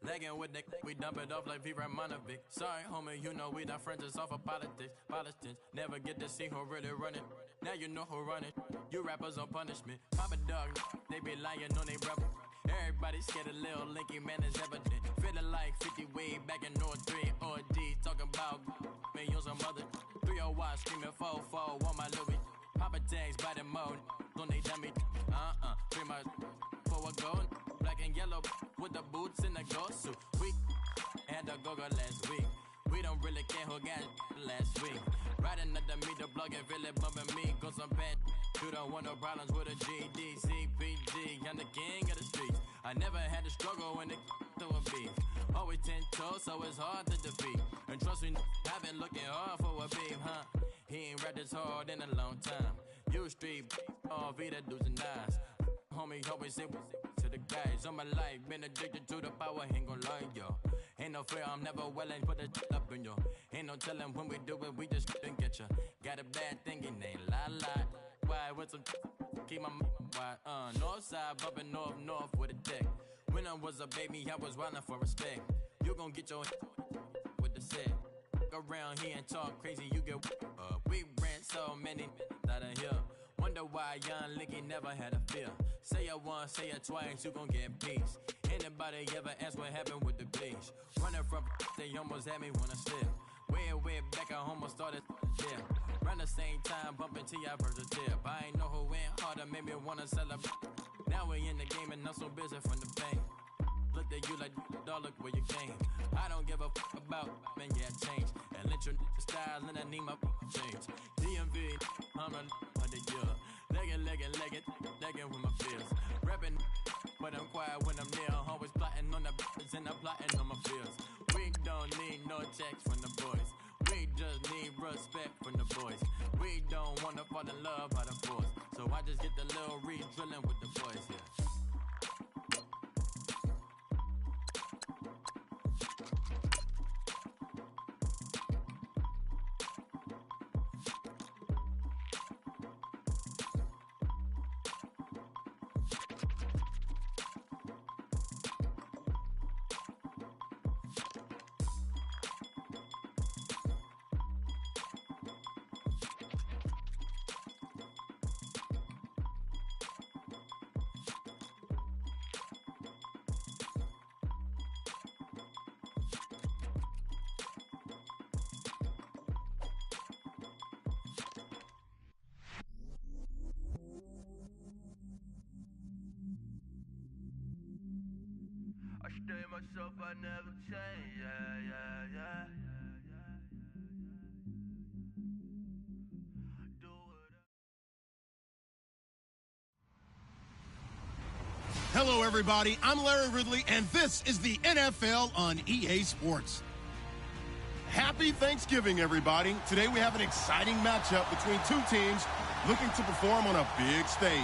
Lagging with the we dump it off like V. Ramonovic. Sorry, homie, you know we not friends, it's off of politics. Politics, never get to see who really running. Now you know who running. You rappers on punishment. Papa dog, they be lying on they brother. Everybody scared a little linky, man, is evident. Feeling like 50 way back in North 3 or D. Talking about millions on mother. 301 screaming 4-4 on my Louis. Papa tags by the mode. Don't they dummy? Pretty much for a gold. Black and yellow with the boots and the ghost suit. We had the go-go last week. We don't really care who got last week. Riding under me, the blog and really bumping me. Go some bad. You don't want no problems with a GD, CPG. I'm the king of the streets. I never had to struggle when it to a beef. Always 10 toes, so it's hard to defeat. And trust me, I've been looking hard for a beef, huh? He ain't rapped this hard in a long time. You street, all Vita dudes and eyes. Homie, always say to the guys. All my life, been addicted to the power, ain't gon' lie, yo. Ain't no fear, I'm never willing, put the up in yo. Ain't no telling when we do it, we just didn't get ya. Got a bad thing, it ain't lie. Why, with some keep my wide, north side, bumping north with a deck. When I was a baby, I was wildin' for respect. You gon' get your with the set. Around here and talk crazy, you get we ran so many out of here. Wonder why young Licky never had a fear. Say it once, say it twice, you gon' get peace. Anybody ever ask what happened with the bleach? Running from they almost had me wanna slip. Way back, I almost started there. Around the same time, bumping T.I. versus tip. I ain't know who went harder, made me wanna celebrate. Now we in the game and I'm so busy from the pain. Look at you like, dog, look where you came. I don't give a about, man, yeah, change. And let your style and I need my change. DMV, I'm a the year. Legging with my fears. Rapping, but I'm quiet when I'm near. Always plotting on the b****s and I'm plotting on my fears. We don't need no checks from the boys. We just need respect from the boys. We don't wanna fall in love by the force. So I just get the little re-drilling with the boys, yeah. I stay myself, I never change, yeah. Do it. Hello, everybody. I'm Larry Ridley, and this is the NFL on EA Sports. Happy Thanksgiving, everybody. Today we have an exciting matchup between two teams looking to perform on a big stage.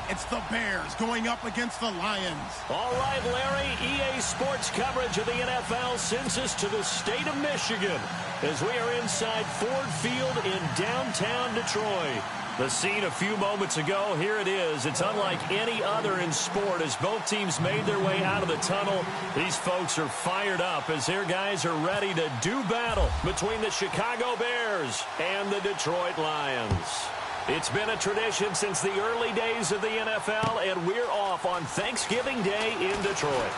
It's the Bears going up against the Lions. All right, Larry, EA Sports coverage of the NFL sends us to the state of Michigan as we are inside Ford Field in downtown Detroit. The scene a few moments ago, here it is. It's unlike any other in sport as both teams made their way out of the tunnel. These folks are fired up as their guys are ready to do battle between the Chicago Bears and the Detroit Lions. It's been a tradition since the early days of the NFL, and we're off on Thanksgiving Day in Detroit.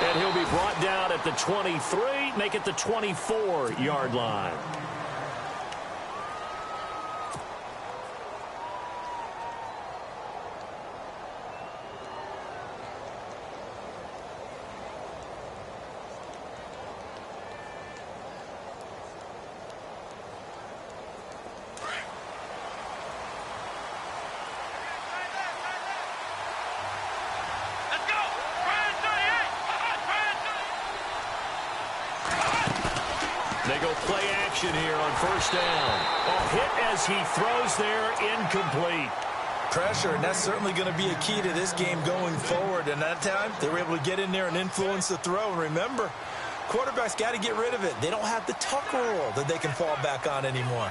And he'll be brought down at the 23, make it the 24-yard line. They go play action here on first down. A hit as he throws there, incomplete. Pressure, and that's certainly going to be a key to this game going forward. And that time, they were able to get in there and influence the throw. And remember, quarterbacks got to get rid of it. They don't have the tuck rule that they can fall back on anymore.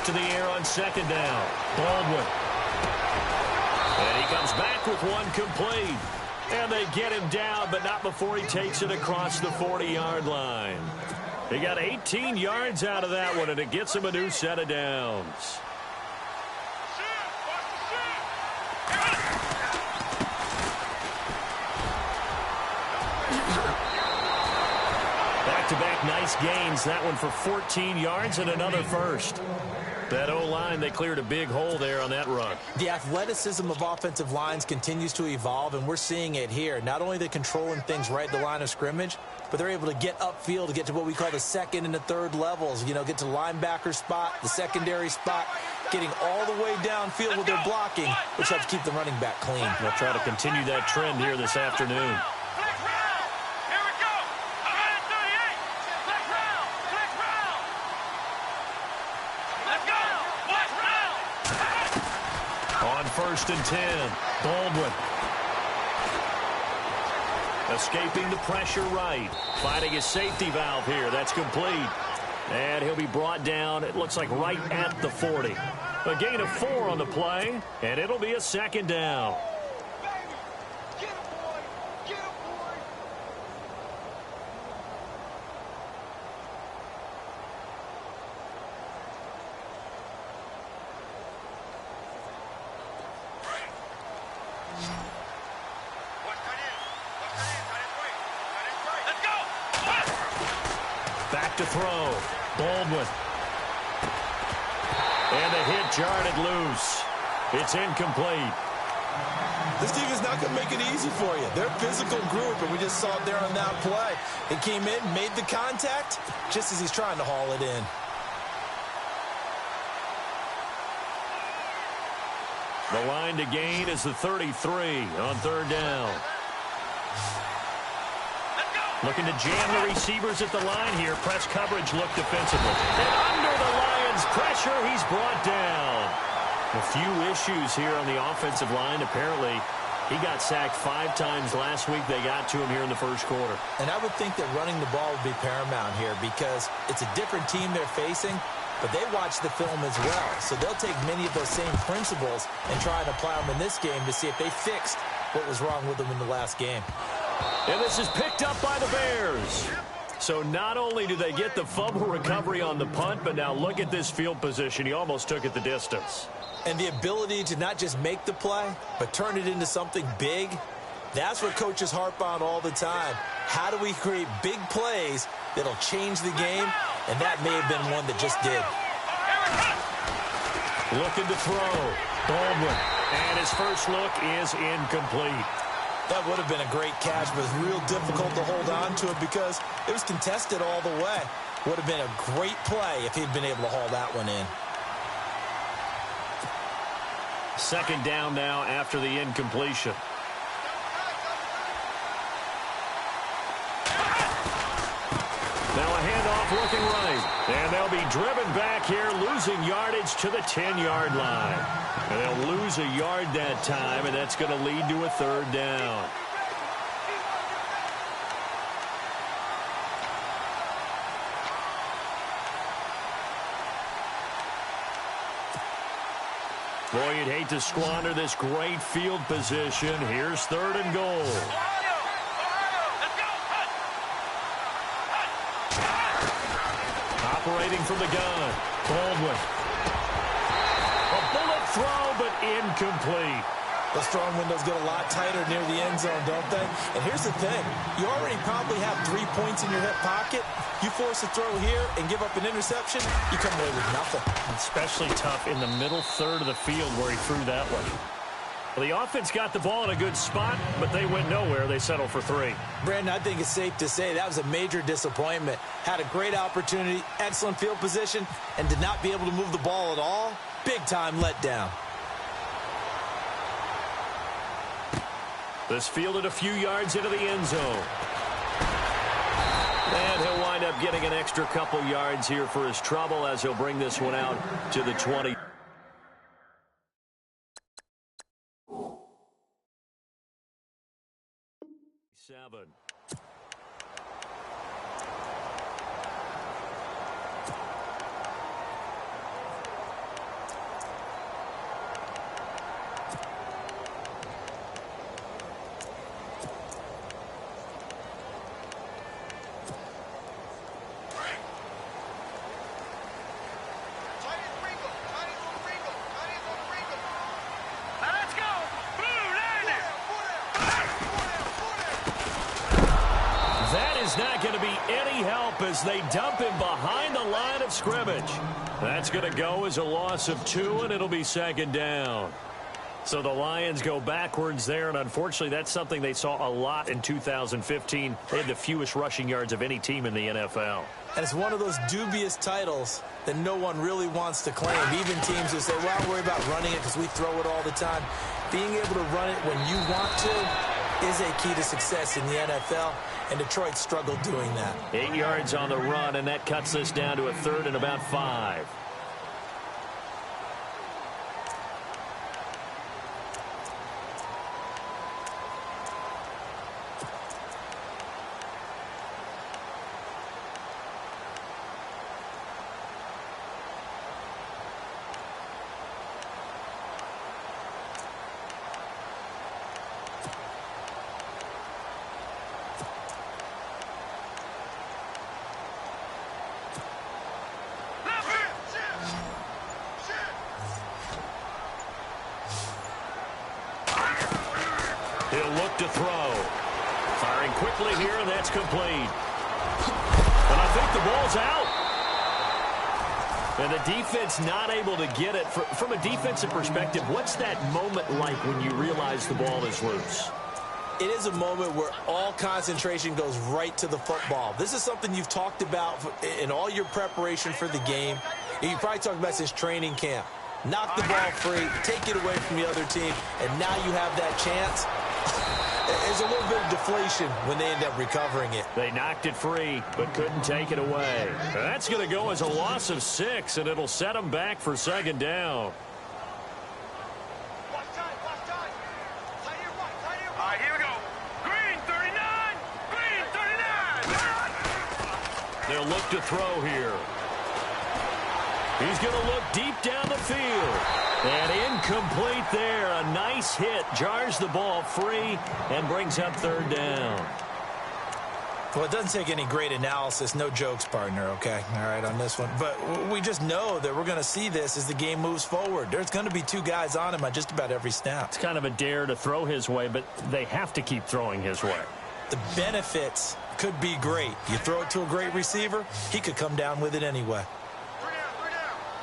to the air on second down. Baldwin. And he comes back with one complete. And they get him down, but not before he takes it across the 40-yard line. He got 18 yards out of that one, and it gets him a new set of downs. Back-to-back nice gains. That one for 14 yards and another first. That O-line, they cleared a big hole there on that run. The athleticism of offensive lines continues to evolve, and we're seeing it here. Not only are they controlling things right at the line of scrimmage, but they're able to get upfield to get to what we call the second and the third levels. You know, get to the linebacker spot, the secondary spot, getting all the way downfield with their blocking, which helps keep the running back clean. They'll try to continue that trend here this afternoon. On 1st and 10, Baldwin. Escaping the pressure right. Finding his safety valve here. That's complete. And he'll be brought down, it looks like right at the 40. A gain of 4 on the play, and it'll be a second down. Back to throw. Baldwin. And the hit jarred it loose. It's incomplete. This team is not going to make it easy for you. They're a physical group, and we just saw it there on that play. He came in, made the contact, just as he's trying to haul it in. The line to gain is the 33 on 3rd down. Looking to jam the receivers at the line here. Press coverage look defensively. And under the Lions' pressure, he's brought down. A few issues here on the offensive line. Apparently, he got sacked 5 times last week. They got to him here in the first quarter. And I would think that running the ball would be paramount here because it's a different team they're facing, but they watch the film as well. So they'll take many of those same principles and try and apply them in this game to see if they fixed what was wrong with them in the last game. And this is picked up by the Bears. So not only do they get the fumble recovery on the punt, but now look at this field position. He almost took it the distance. And the ability to not just make the play, but turn it into something big, that's what coaches harp on all the time. How do we create big plays that'll change the game? And that may have been one that just did. Looking to throw. Baldwin. And his first look is incomplete. That would have been a great catch, but it's real difficult to hold on to it because it was contested all the way. Would have been a great play if he'd been able to haul that one in. Second down now after the incompletion. Now a handoff looking right. And they'll be driven back here, losing yardage to the 10-yard line. And they'll lose a yard that time, and that's going to lead to a 3rd down. Boy, you'd hate to squander this great field position. Here's 3rd and goal. Operating from the gun. Baldwin. A bullet throw, but incomplete. The strong windows get a lot tighter near the end zone, don't they? And here's the thing. You already probably have 3 points in your hip pocket. You force a throw here and give up an interception, you come away with nothing. Especially tough in the middle third of the field where he threw that one. Well, the offense got the ball in a good spot, but they went nowhere. They settled for 3. Brandon, I think it's safe to say that was a major disappointment. Had a great opportunity, excellent field position, and did not be able to move the ball at all. Big-time letdown. This fielded a few yards into the end zone. And he'll wind up getting an extra couple yards here for his trouble as he'll bring this one out to the 20. 7. not going to be any help as they dump him behind the line of scrimmage. That's going to go as a loss of 2, and it'll be second down. So the Lions go backwards there, and unfortunately that's something they saw a lot in 2015. They had the fewest rushing yards of any team in the NFL. And it's one of those dubious titles that no one really wants to claim. Even teams who say, well, I'll worry about running it because we throw it all the time. Being able to run it when you want to is a key to success in the NFL, and Detroit struggled doing that. 8 yards on the run, and that cuts us down to a 3rd and about 5. He'll look to throw. Firing quickly here, and that's complete. And I think the ball's out. And the defense not able to get it. From a defensive perspective, what's that moment like when you realize the ball is loose? It is a moment where all concentration goes right to the football. This is something you've talked about in all your preparation for the game. You probably talked about since training camp. Knock the ball free, take it away from the other team, and now you have that chance. There's a little bit of deflation when they end up recovering it. They knocked it free, but couldn't take it away. That's going to go as a loss of 6, and it'll set them back for second down. Here we go. Green 39. Green 39. They'll look to throw here. He's going to look deep down the field. And incomplete there. A nice hit. Jars the ball free and brings up 3rd down. Well, it doesn't take any great analysis. No jokes, partner, okay? All right, on this one. But we just know that we're going to see this as the game moves forward. There's going to be 2 guys on him on just about every snap. It's kind of a dare to throw his way, but they have to keep throwing his way. The benefits could be great. You throw it to a great receiver, he could come down with it anyway.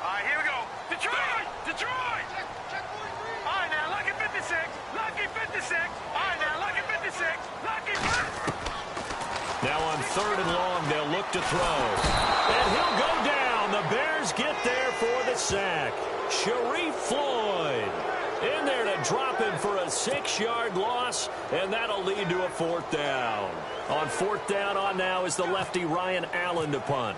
Here we go. Detroit! Detroit! All right, now, lucky 56. Lucky 56. All right, now, lucky 56. Lucky 56. Now on 3rd and long, they'll look to throw. And he'll go down. The Bears get there for the sack. Sharif Floyd in there to drop him for a 6-yard loss, and that'll lead to a 4th down. On 4th down on now is the lefty Ryan Allen to punt.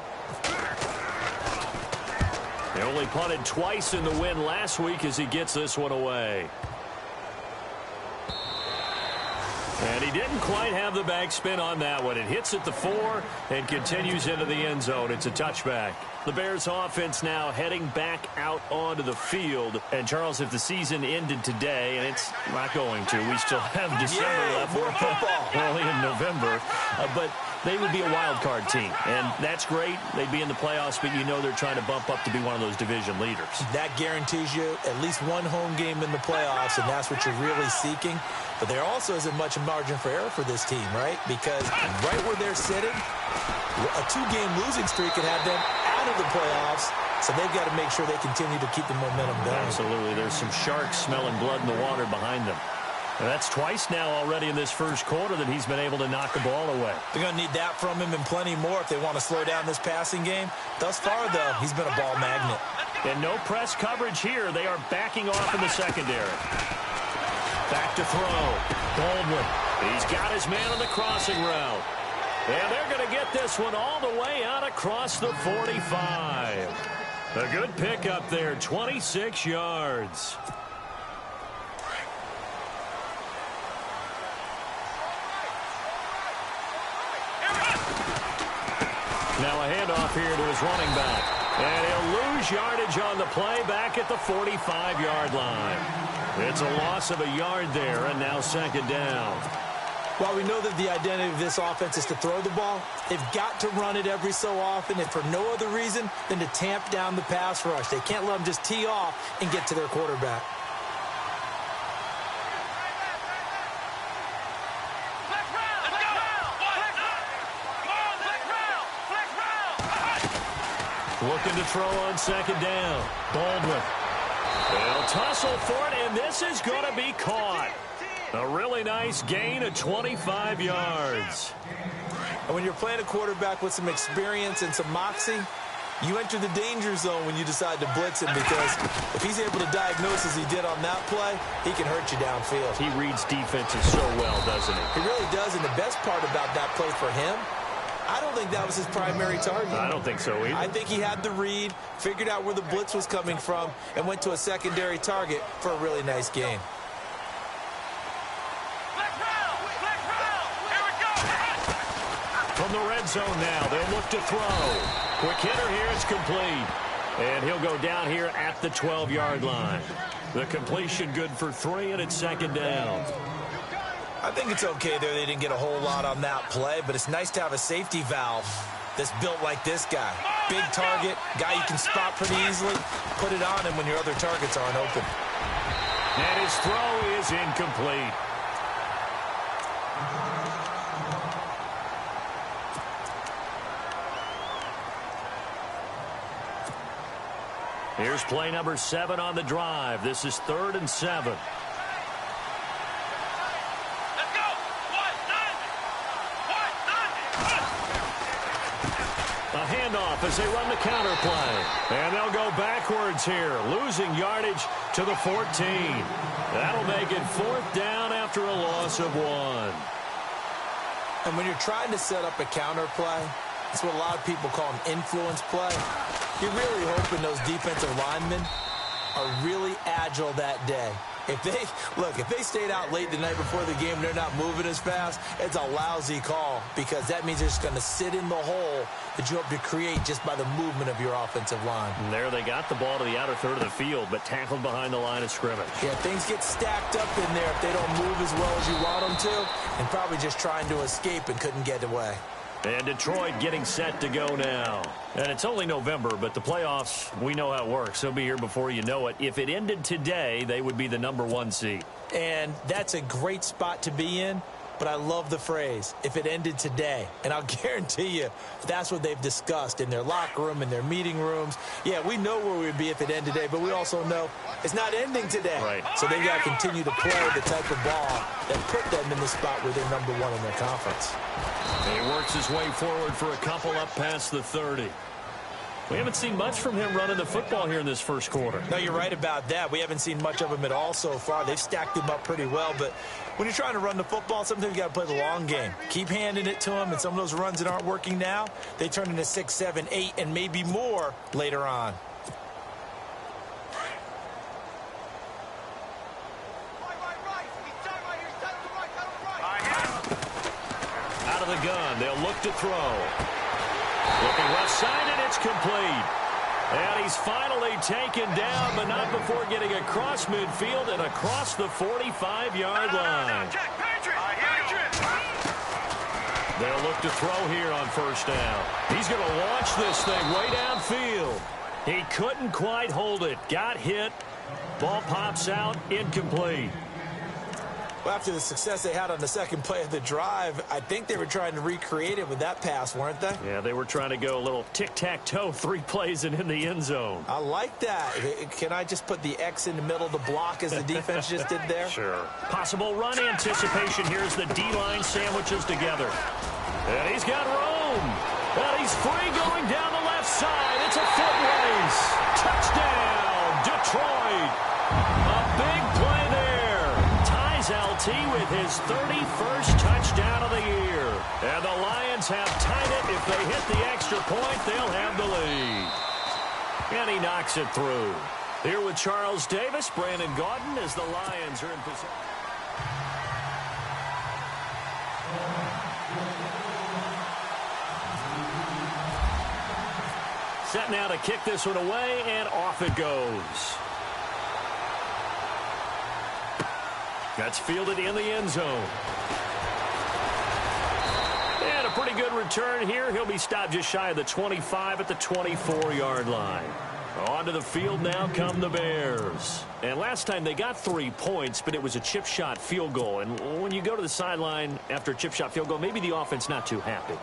They only punted twice in the win last week as he gets this one away. And he didn't quite have the backspin on that one. It hits at the 4 and continues into the end zone. It's a touchback. The Bears offense now heading back out onto the field. And, Charles, if the season ended today, and it's not going to, we still have December left. More football. Early in November. But they would be a wild card team. And that's great. They'd be in the playoffs, but you know they're trying to bump up to be one of those division leaders. That guarantees you at least 1 home game in the playoffs, and that's what you're really seeking. But there also isn't much margin for error for this team, right? Because right where they're sitting, a 2-game losing streak could have them out of the playoffs. So they've got to make sure they continue to keep the momentum going. Absolutely. There's some sharks smelling blood in the water behind them. And that's twice now already in this first quarter that he's been able to knock the ball away. They're going to need that from him and plenty more if they want to slow down this passing game. Thus far, though, he's been a ball magnet. And no press coverage here. They are backing off in the secondary. Back to throw. Baldwin. He's got his man on the crossing route. And they're going to get this one all the way out across the 45. A good pickup there, 26 yards. Now a handoff here to his running back. And he'll lose yardage on the play back at the 45-yard line. It's a loss of a yard there, and now second down. While we know that the identity of this offense is to throw the ball, they've got to run it every so often, and for no other reason than to tamp down the pass rush. They can't let them just tee off and get to their quarterback. Looking to throw on second down. Baldwin. They'll tussle for it, and this is going to be caught. A really nice gain of 25 yards. And when you're playing a quarterback with some experience and some moxie, you enter the danger zone when you decide to blitz him, because if he's able to diagnose as he did on that play, he can hurt you downfield. He reads defenses so well, doesn't he? He really does, and the best part about that play for him, I don't think that was his primary target. I don't think so either. I think he had the read, figured out where the blitz was coming from, and went to a secondary target for a really nice gain. From the red zone now, they'll look to throw. Quick hitter here, it's complete. And he'll go down here at the 12-yard line. The completion good for 3, and it's second down. I think it's okay there. They didn't get a whole lot on that play, but it's nice to have a safety valve that's built like this guy. Big target, guy you can spot pretty easily. Put it on him when your other targets aren't open. And his throw is incomplete. Here's play number 7 on the drive. This is 3rd and 7. A handoff as they run the counter play. And they'll go backwards here, losing yardage to the 14. That'll make it 4th down after a loss of 1. And when you're trying to set up a counter play, it's what a lot of people call an influence play. You're really hoping those defensive linemen are really agile that day. If they stayed out late the night before the game and they're not moving as fast, it's a lousy call, because that means they're just going to sit in the hole that you hope to create just by the movement of your offensive line. And there they got the ball to the outer third of the field, but tackled behind the line of scrimmage. Yeah, things get stacked up in there if they don't move as well as you want them to, and probably just trying to escape and couldn't get away. And Detroit getting set to go now. And it's only November, but the playoffs, we know how it works. They'll be here before you know it. If it ended today, they would be the #1 seed. And that's a great spot to be in, but I love the phrase, if it ended today. And I'll guarantee you that's what they've discussed in their locker room, in their meeting rooms. Yeah, we know where we'd be if it ended today, but we also know it's not ending today. Right. So they've got to continue to play the type of ball that put them in the spot where they're #1 in their conference. And he works his way forward for a couple up past the 30. We haven't seen much from him running the football here in this first quarter. No, you're right about that. We haven't seen much of him at all so far. They've stacked him up pretty well, but when you're trying to run the football, sometimes you got to play the long game. Keep handing it to him, and some of those runs that aren't working now, they turn into 6, 7, 8, and maybe more later on. Out of the gun, they'll look to throw. Looking left side, and it's complete. And he's finally taken down, but not before getting across midfield and across the 45-yard line. They'll look to throw here on first down. He's going to launch this thing way downfield. He couldn't quite hold it. Got hit. Ball pops out, incomplete. Well, after the success they had on the second play of the drive, I think they were trying to recreate it with that pass, weren't they? Yeah, they were trying to go a little tic-tac-toe, 3 plays and in the end zone. I like that. Can I just put the X in the middle to block as the defense just did there? Sure. Possible run anticipation here as the D-line sandwiches together. And he's got room. And he's free going down the left side. It's a foot race. Touchdown, Detroit. A big play there. Ties LT with his 31st touchdown of the year. And the Lions have tied it. If they hit the extra point, they'll have the lead. And he knocks it through. Here with Charles Davis, Brandon Gaudin, as the Lions are in possession. Set now to kick this one away, and off it goes. That's fielded in the end zone. And a pretty good return here. He'll be stopped just shy of the 25 at the 24-yard line. Onto the field now come the Bears. And last time they got 3 points, but it was a chip shot field goal. And when you go to the sideline after a chip shot field goal, maybe the offense not too happy.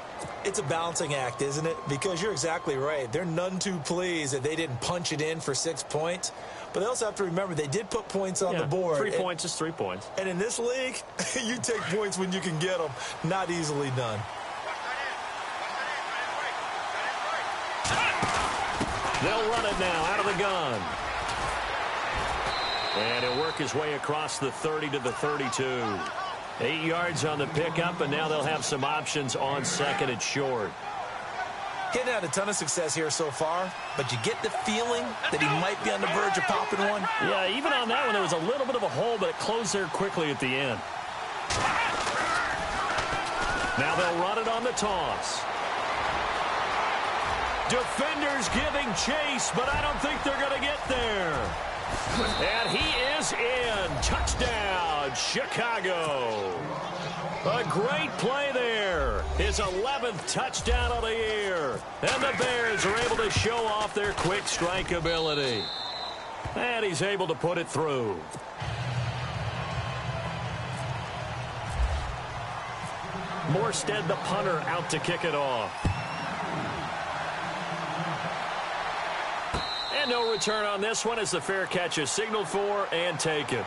It's a balancing act, isn't it? Because you're exactly right. They're none too pleased that they didn't punch it in for 6 points. But they also have to remember they did put points on the board. 3 points is 3 points. And in this league, you take points when you can get them. Not easily done. They'll run it now out of the gun. And he'll work his way across the 30 to the 32. 8 yards on the pickup, and now they'll have some options on 2nd and short. He hadn't had a ton of success here so far, but you get the feeling that he might be on the verge of popping one. Yeah, even on that one, there was a little bit of a hole, but it closed there quickly at the end. Now they'll run it on the toss. Defenders giving chase, but I don't think they're going to get there. And he is in. Touchdown, Chicago. A great play there. His 11th touchdown of the year. And the Bears are able to show off their quick strike ability. And he's able to put it through. Morstead, the punter, out to kick it off. And no return on this one as the fair catch is signaled for and taken.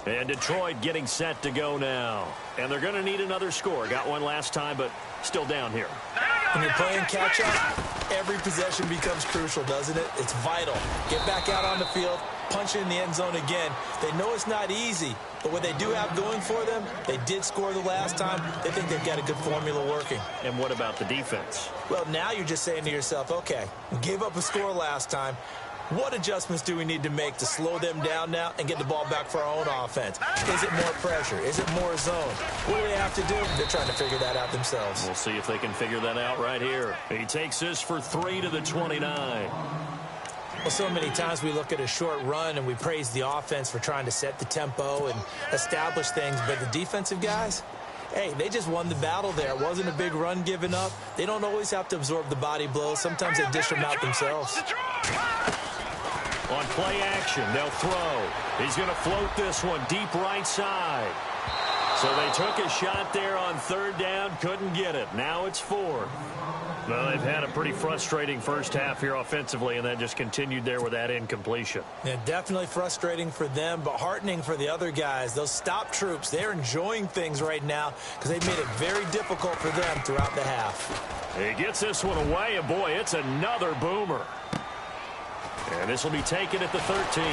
And Detroit getting set to go now. And they're going to need another score. Got one last time, but still down here. When you're playing catch-up, every possession becomes crucial, doesn't it? It's vital. Get back out on the field, punch it in the end zone again. They know it's not easy, but what they do have going for them, they did score the last time. They think they've got a good formula working. And what about the defense? Well, now you're just saying to yourself, okay, we gave up a score last time. What adjustments do we need to make to slow them down now and get the ball back for our own offense? Is it more pressure? Is it more zone? What do they have to do? They're trying to figure that out themselves. We'll see if they can figure that out right here. He takes this for 3 to the 29. Well, so many times we look at a short run and we praise the offense for trying to set the tempo and establish things, but the defensive guys, hey, they just won the battle there. It wasn't a big run given up. They don't always have to absorb the body blows. Sometimes they dish them out themselves. On play action, they'll throw. He's going to float this one deep right side. So they took a shot there on 3rd down, couldn't get it. Now it's 4th. Well, they've had a pretty frustrating first half here offensively, and then just continued there with that incompletion. Yeah, definitely frustrating for them, but heartening for the other guys. Those stop troops, they're enjoying things right now because they've made it very difficult for them throughout the half. He gets this one away, and boy, it's another boomer. And this will be taken at the 13.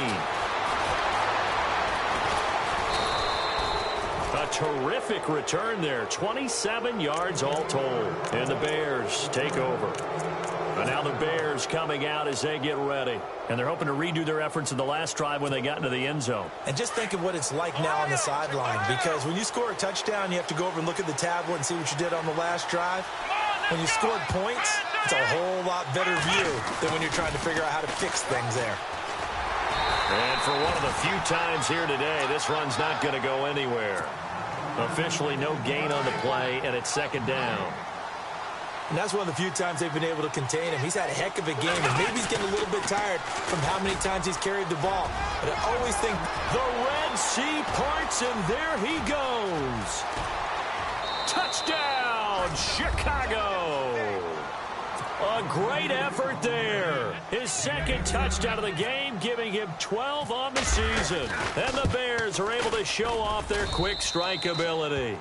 A terrific return there. 27 yards all told. And the Bears take over. And now the Bears coming out as they get ready. And they're hoping to redo their efforts in the last drive when they got into the end zone. And just think of what it's like now on the sideline. Because when you score a touchdown, you have to go over and look at the tablet and see what you did on the last drive. When you scored points, it's a whole lot better view than when you're trying to figure out how to fix things there. And for one of the few times here today, this run's not going to go anywhere. Officially no gain on the play, and it's 2nd down. And that's one of the few times they've been able to contain him. He's had a heck of a game, and maybe he's getting a little bit tired from how many times he's carried the ball. But I always think the Red Sea parts, and there he goes. Touchdown, Chicago. A great effort there. His 2nd touchdown of the game, giving him 12 on the season. And the Bears are able to show off their quick strike ability.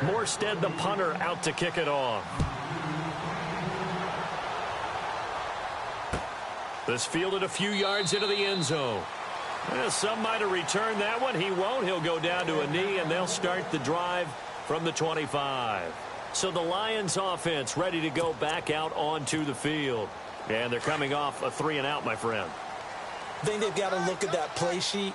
Morstead, the punter, out to kick it off. This fielded a few yards into the end zone. Well, some might have returned that one. He won't. He'll go down to a knee, and they'll start the drive from the 25. So the Lions offense ready to go back out onto the field. And they're coming off a 3-and-out, my friend. I think they've got to look at that play sheet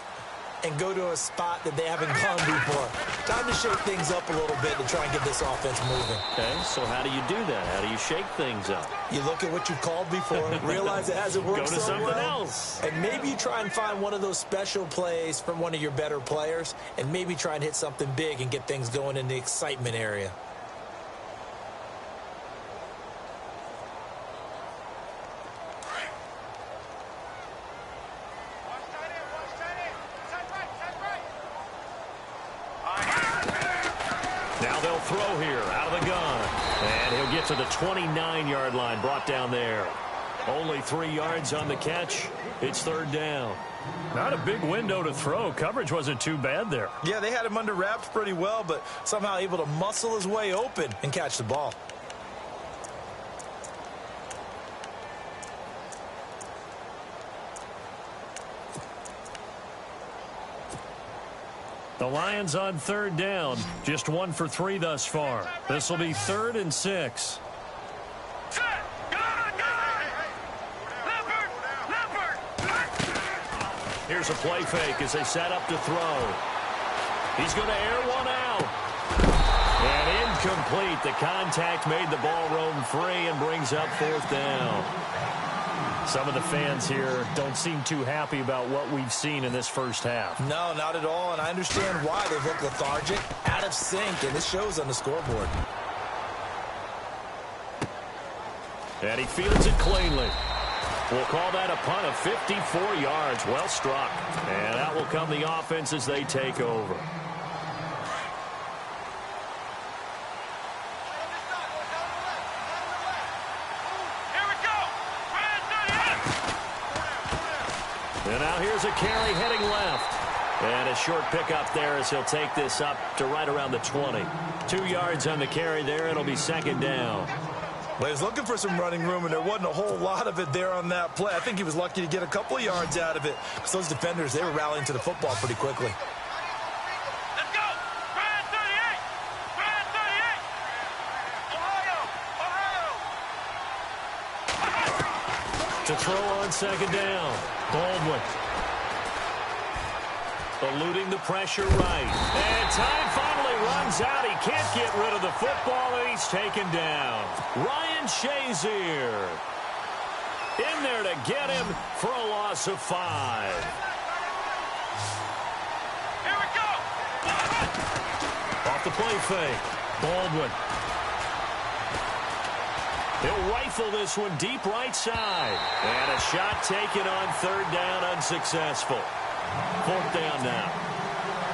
and go to a spot that they haven't gone before. Time to shake things up a little bit to try and get this offense moving. Okay, so how do you do that? How do you shake things up? You look at what you called before, realize it hasn't worked Go to so something well, else. and maybe you try and find one of those special plays from one of your better players, and maybe try and hit something big and get things going in the excitement area. Now they'll throw here out of the gun. And he'll get to the 29-yard line, brought down there. Only 3 yards on the catch. It's third down. Not a big window to throw. Coverage wasn't too bad there. Yeah, they had him under wraps pretty well, but somehow able to muscle his way open and catch the ball. The Lions on third down. Just 1 for 3 thus far. This will be 3rd and 6. Here's a play fake as they set up to throw. He's going to air one out. And incomplete. The contact made the ball roam free and brings up 4th down. Some of the fans here don't seem too happy about what we've seen in this first half. No, not at all, and I understand why. They've looked lethargic, out of sync, and this shows on the scoreboard. And he fields it cleanly. We'll call that a punt of 54 yards. Well struck. And that will come the offense as they take over. And now here's a carry heading left. And a short pickup there as he'll take this up to right around the 20. 2 yards on the carry there. It'll be 2nd down. Well, he was looking for some running room, and there wasn't a whole lot of it there on that play. I think he was lucky to get a couple of yards out of it because those defenders, they were rallying to the football pretty quickly. Let's go! Brad 38! Brad 38! Ohio! To throw on 2nd down. Baldwin. Eluding the pressure right. And time finally runs out. He can't get rid of the football, and he's taken down. Ryan Shazier in there to get him for a loss of 5. Here we go! Off the play fake. Baldwin. He'll rifle this one deep right side. And a shot taken on 3rd down, unsuccessful. 4th down now.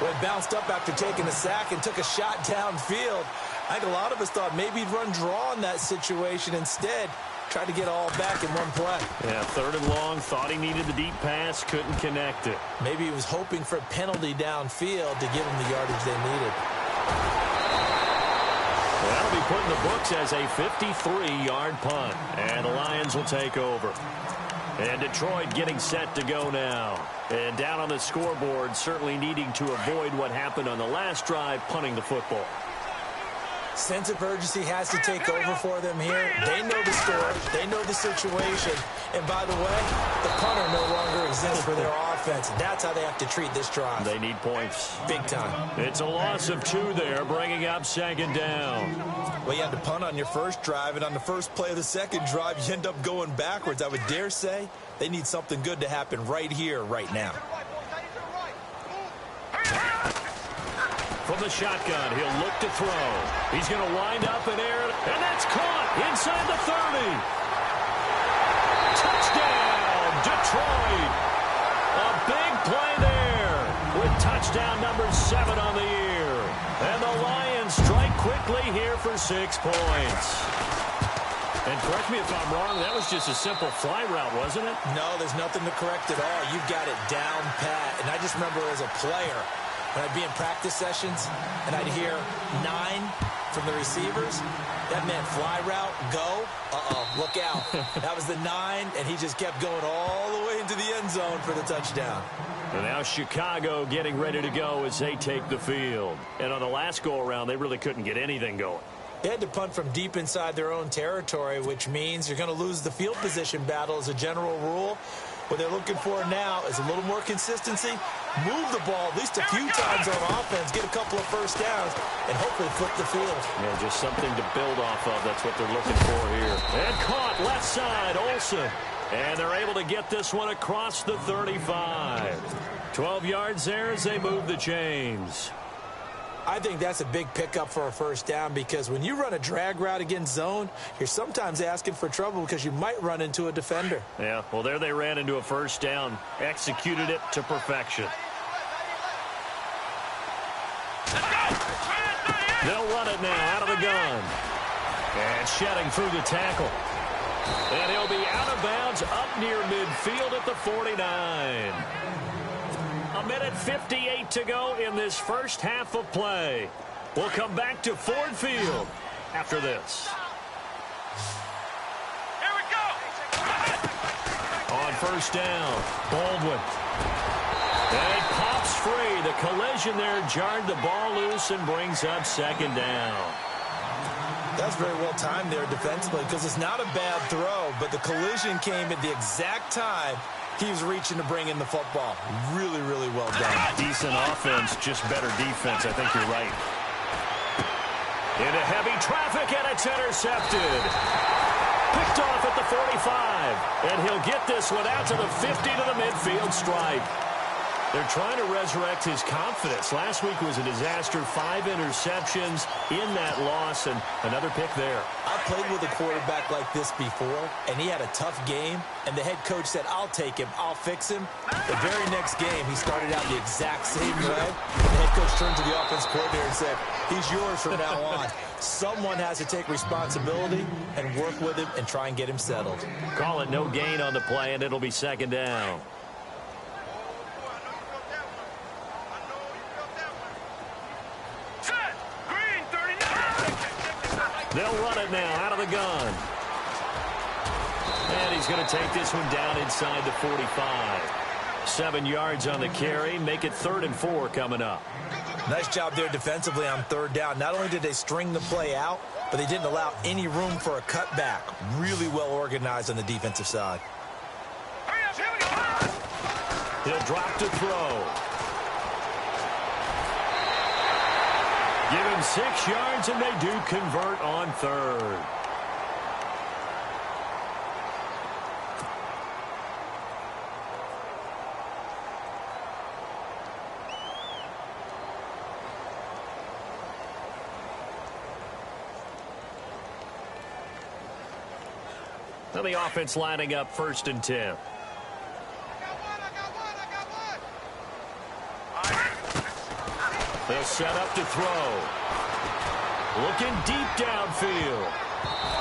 Well, he bounced up after taking a sack and took a shot downfield. I think a lot of us thought maybe he'd run draw in that situation. Instead, tried to get all back in one play. Yeah, 3rd and long. Thought he needed the deep pass. Couldn't connect it. Maybe he was hoping for a penalty downfield to give him the yardage they needed. That'll be put in the books as a 53-yard punt. And the Lions will take over. And Detroit getting set to go now. And down on the scoreboard, certainly needing to avoid what happened on the last drive, punting the football. Sense of urgency has to take over for them here. They know the score. They know the situation. And by the way, the punter no longer exists for their offense. That's how they have to treat this drive. They need points. Big time. It's a loss of 2 there, bringing up 2nd down. Well, you had to punt on your first drive, and on the first play of the second drive, you end up going backwards. I would dare say they need something good to happen right here, right now. From the shotgun, he'll look to throw. He's going to wind up in air, and that's caught inside the 30. Touchdown, Detroit. A big play there with touchdown number 7 on the year. And the Lions strike quickly here for 6 points. And correct me if I'm wrong, that was just a simple fly route, wasn't it? No, there's nothing to correct at all. You've got it down pat. And I just remember as a player, when I'd be in practice sessions and I'd hear 9 from the receivers, that meant fly route, go, look out. That was the 9, and he just kept going all the way into the end zone for the touchdown. And now Chicago getting ready to go as they take the field. And on the last go-around, they really couldn't get anything going. They had to punt from deep inside their own territory, which means you're going to lose the field position battle as a general rule. What they're looking for now is a little more consistency, move the ball at least a few times on offense, get a couple of first downs, and hopefully flip the field. Yeah, just something to build off of. That's what they're looking for here. And caught left side, Olsen. And they're able to get this one across the 35. 12 yards there as they move the chains. I think that's a big pickup for a first down because when you run a drag route against zone, you're sometimes asking for trouble because you might run into a defender. Yeah, well, there they ran into a first down, executed it to perfection. They'll run it now out of the gun. And shedding through the tackle. And he'll be out of bounds up near midfield at the 49. A minute 58 to go in this first half of play. We'll come back to Ford Field after this. Here we go. On first down, Baldwin. And it pops free. The collision there jarred the ball loose and brings up second down. That's very well timed there defensively because it's not a bad throw, but the collision came at the exact time he was reaching to bring in the football. Really, really well done. Decent offense, just better defense. I think you're right. Into heavy traffic, and it's intercepted. Picked off at the 45, and he'll get this one out to the 50 to the midfield stripe. They're trying to resurrect his confidence. Last week was a disaster. 5 interceptions in that loss, and another pick there. I played with a quarterback like this before, and he had a tough game, and the head coach said, I'll take him, I'll fix him. The very next game, he started out the exact same way. The head coach turned to the offense coordinator and said, he's yours from now on. Someone has to take responsibility and work with him and try and get him settled. Call it no gain on the play, and it'll be second down. They'll run it now out of the gun. And he's going to take this one down inside the 45. 7 yards on the carry. Make it 3rd and 4 coming up. Nice job there defensively on third down. Not only did they string the play out, but they didn't allow any room for a cutback. Really well organized on the defensive side. He'll drop to throw. Give him 6 yards, and they do convert on 3rd. Now the offense lining up 1st and 10. They'll set up to throw. Looking deep downfield.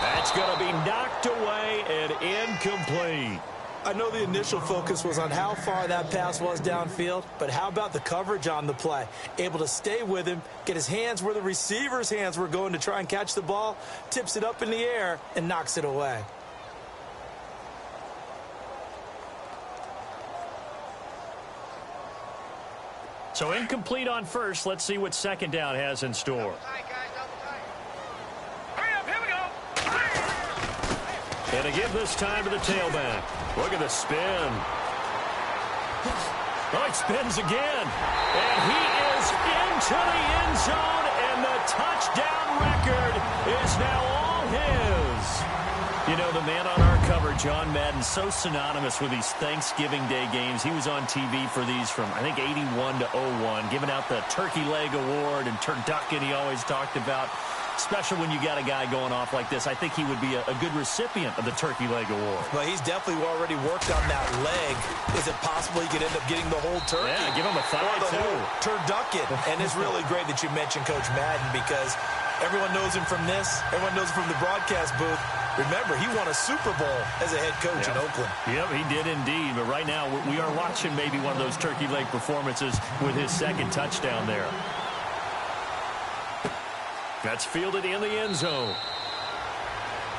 That's going to be knocked away and incomplete. I know the initial focus was on how far that pass was downfield, but how about the coverage on the play? Able to stay with him, get his hands where the receiver's hands were going to try and catch the ball, tips it up in the air, and knocks it away. So incomplete on 1st. Let's see what 2nd down has in store. And to give this time to the tailback. Look at the spin. Oh, it spins again. And he is into the end zone, and the touchdown record is now all his. You know, the man on our cover, John Madden, so synonymous with these Thanksgiving Day games. He was on TV for these from, I think, 81 to 01, giving out the Turkey Leg Award and turducken he always talked about. Especially when you got a guy going off like this. I think he would be a good recipient of the Turkey Leg Award. Well, he's definitely already worked on that leg. Is it possible he could end up getting the whole turkey? Yeah, give him a thigh, or the too. whole turducken. And it's really great that you mentioned Coach Madden because everyone knows him from this. Everyone knows him from the broadcast booth. Remember, he won a Super Bowl as a head coach in Oakland. Yep, he did indeed. But right now, we are watching maybe one of those turkey leg performances with his 2nd touchdown there. That's fielded in the end zone.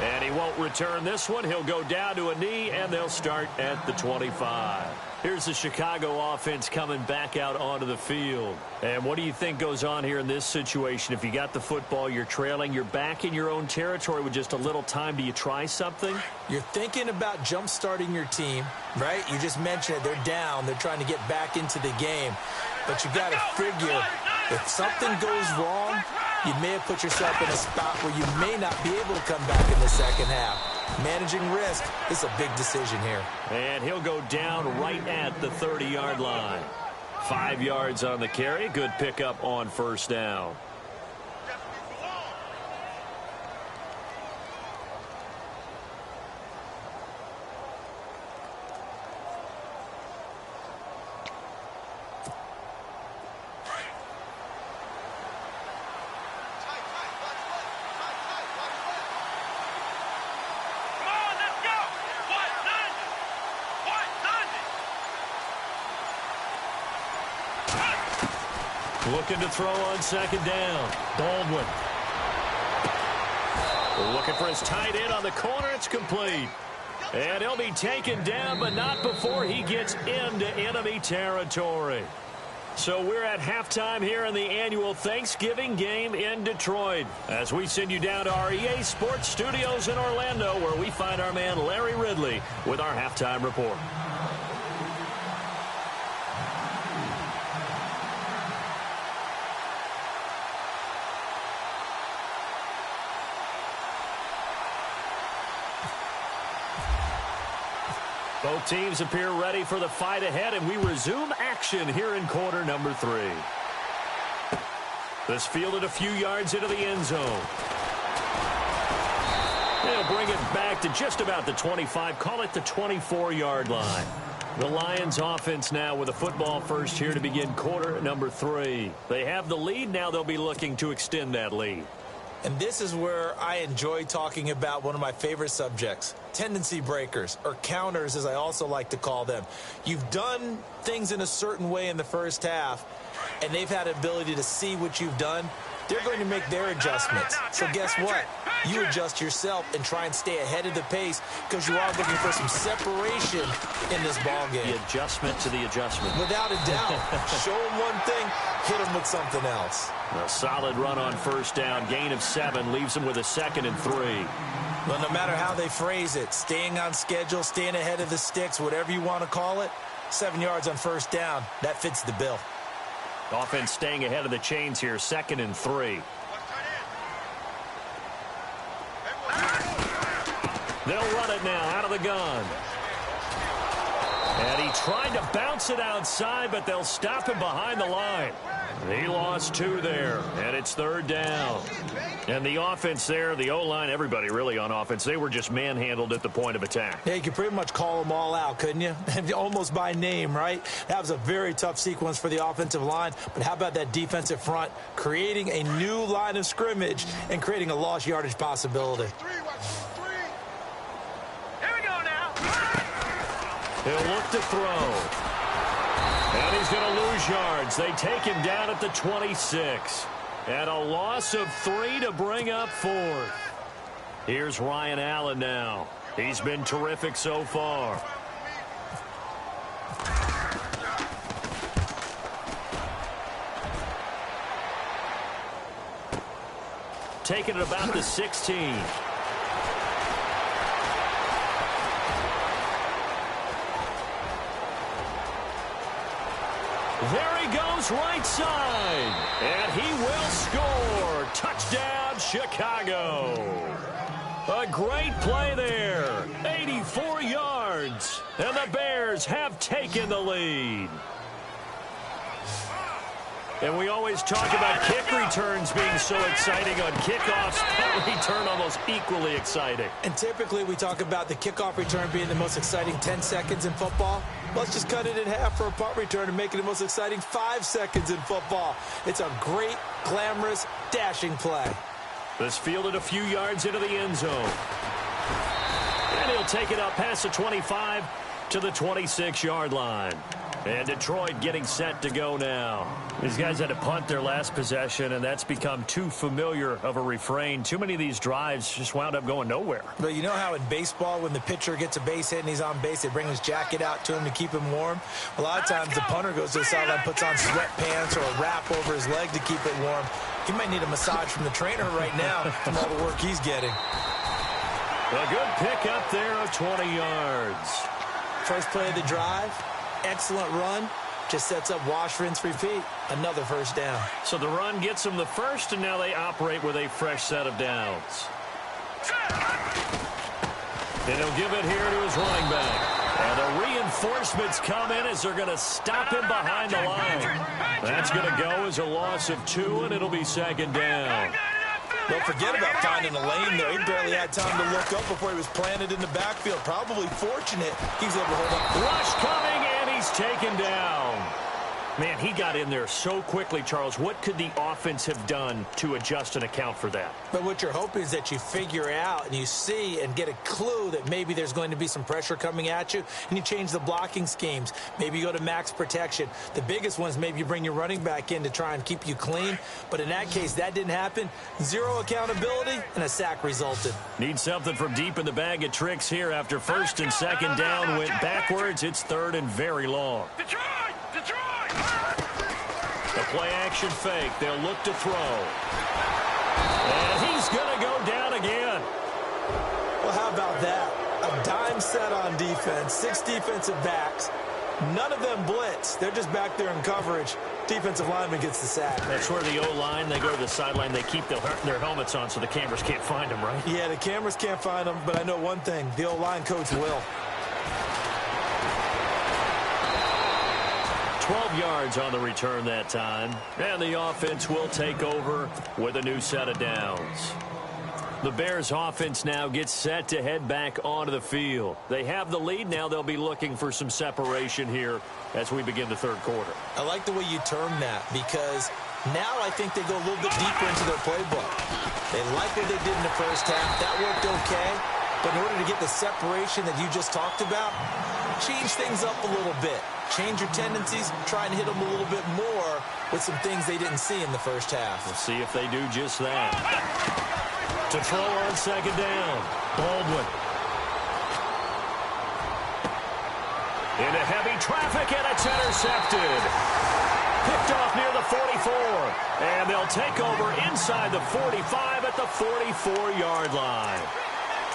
And he won't return this one. He'll go down to a knee, and they'll start at the 25. Here's the Chicago offense coming back out onto the field. And what do you think goes on here in this situation? If you got the football, you're trailing, you're back in your own territory with just a little time. Do you try something? You're thinking about jump-starting your team, right? You just mentioned it. They're down. They're trying to get back into the game. But you got to figure, if something goes wrong, you may have put yourself in a spot where you may not be able to come back in the second half. Managing risk is a big decision here. And he'll go down right at the 30-yard line. 5 yards on the carry. Good pickup on first down. Looking to throw on second down. Baldwin. Looking for his tight end on the corner. It's complete. And he'll be taken down, but not before he gets into enemy territory. So we're at halftime here in the annual Thanksgiving game in Detroit, as we send you down to our EA Sports Studios in Orlando, where we find our man Larry Ridley with our halftime report. Both teams appear ready for the fight ahead, and we resume action here in quarter number 3. This fielded a few yards into the end zone. They'll bring it back to just about the 25, call it the 24-yard line. The Lions offense now with a football first here to begin quarter number 3. They have the lead. Now they'll be looking to extend that lead. And this is where I enjoy talking about one of my favorite subjects, tendency breakers, or counters as I also like to call them. You've done things in a certain way in the first half, and they've had the ability to see what you've done. They're going to make their adjustments. So guess what? You adjust yourself and try and stay ahead of the pace, because you are looking for some separation in this ball game. The adjustment to the adjustment. Without a doubt. Show them one thing, hit them with something else. A solid run on first down. Gain of 7 leaves them with a 2nd and 3. Well, no matter how they phrase it, staying on schedule, staying ahead of the sticks, whatever you want to call it, 7 yards on first down, that fits the bill. Offense staying ahead of the chains here, 2nd and 3. They'll run it now out of the gun. And he tried to bounce it outside, but they'll stop him behind the line. He lost 2 there, and it's 3rd down. And the offense there, the O-line, everybody really on offense, they were just manhandled at the point of attack. Yeah, you could pretty much call them all out, couldn't you? Almost by name, right? That was a very tough sequence for the offensive line. But how about that defensive front, creating a new line of scrimmage and creating a lost yardage possibility? Here we go now. He'll look to throw. And he's going to lose yards. They take him down at the 26. And a loss of 3 to bring up 4th. Here's Ryan Allen now. He's been terrific so far. Taking it about the 16. There he goes right side. And he will score. Touchdown, Chicago. A great play there. 84 yards. And the Bears have taken the lead. And we always talk about kick returns being so exciting on kickoffs. Punt return almost equally exciting. And typically we talk about the kickoff return being the most exciting 10 seconds in football. Let's just cut it in half for a punt return and make it the most exciting 5 seconds in football. It's a great, glamorous, dashing play. This fielded a few yards into the end zone. And he'll take it up past the 25 to the 26-yard line. And Detroit getting set to go now. These guys had to punt their last possession, and that's become too familiar of a refrain. Too many of these drives just wound up going nowhere. But you know how in baseball, when the pitcher gets a base hit and he's on base, they bring his jacket out to him to keep him warm? A lot of times the punter goes to the sideline, puts on sweatpants or a wrap over his leg to keep it warm. He might need a massage from the trainer right now from all the work he's getting. A good pick up there of 20 yards. First play of the drive. Excellent run. Just sets up wash, rinse, repeat. Another first down. So the run gets them the first, and now they operate with a fresh set of downs. And he'll give it here to his running back. And the reinforcements come in as they're going to stop him behind the line. That's going to go as a loss of 2, and it'll be second down. Don't forget about finding a lane there. He barely had time to look up before he was planted in the backfield. Probably fortunate he's able to hold up. Rush coming, and he's taken down. Man, he got in there so quickly, Charles. What could the offense have done to adjust and account for that? But what you're hoping is that you figure out and you see and get a clue that maybe there's going to be some pressure coming at you, and you change the blocking schemes. Maybe you go to max protection. The biggest one is maybe you bring your running back in to try and keep you clean. But in that case, that didn't happen. Zero accountability, and a sack resulted. Need something from deep in the bag of tricks here after first and second down went backwards. It's third and very long. Detroit! The play-action fake. They'll look to throw. And he's going to go down again. Well, how about that? A dime set on defense. 6 defensive backs. None of them blitz. They're just back there in coverage. Defensive lineman gets the sack. That's where the O-line, they go to the sideline, they keep their helmets on so the cameras can't find them, right? Yeah, the cameras can't find them, but I know one thing. The O-line coach will. 12 yards on the return that time. And the offense will take over with a new set of downs. The Bears offense now gets set to head back onto the field. They have the lead. Now they'll be looking for some separation here as we begin the third quarter. I like the way you term that because now I think they go a little bit deeper into their playbook. They like what they did in the first half. That worked okay. But in order to get the separation that you just talked about, change things up a little bit. Change your tendencies, try and hit them a little bit more with some things they didn't see in the first half. We'll see if they do just that. To throw on second down, Baldwin. Into heavy traffic, and it's intercepted. Picked off near the 44. And they'll take over inside the 45 at the 44-yard line.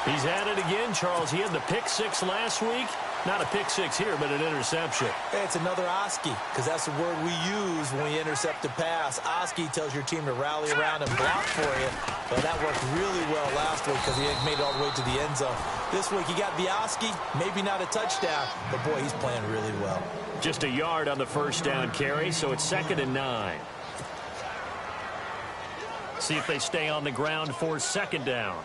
He's at it again, Charles. He had the pick 6 last week. Not a pick 6 here, but an interception. Hey, it's another Oski, because that's the word we use when we intercept a pass. Oski tells your team to rally around and block for you. But that worked really well last week because he made it all the way to the end zone. This week he got the Oski, maybe not a touchdown, but boy, he's playing really well. Just a yard on the first down carry, so it's 2nd and 9. See if they stay on the ground for second down.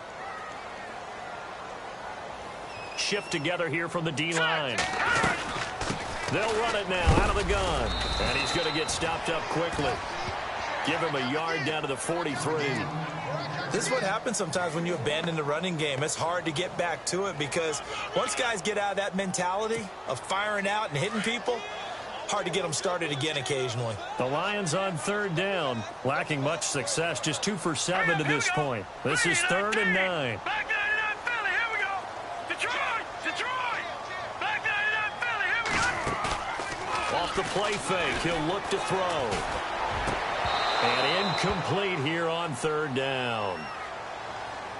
Shift together here from the D-line. They'll run it now out of the gun. And he's going to get stopped up quickly. Give him a yard down to the 43. This is what happens sometimes when you abandon the running game. It's hard to get back to it because once guys get out of that mentality of firing out and hitting people, hard to get them started again occasionally. The Lions on third down, lacking much success, just 2 for 7 to this point. This is 3rd and 9. Off the play fake, he'll look to throw. And incomplete here on 3rd down.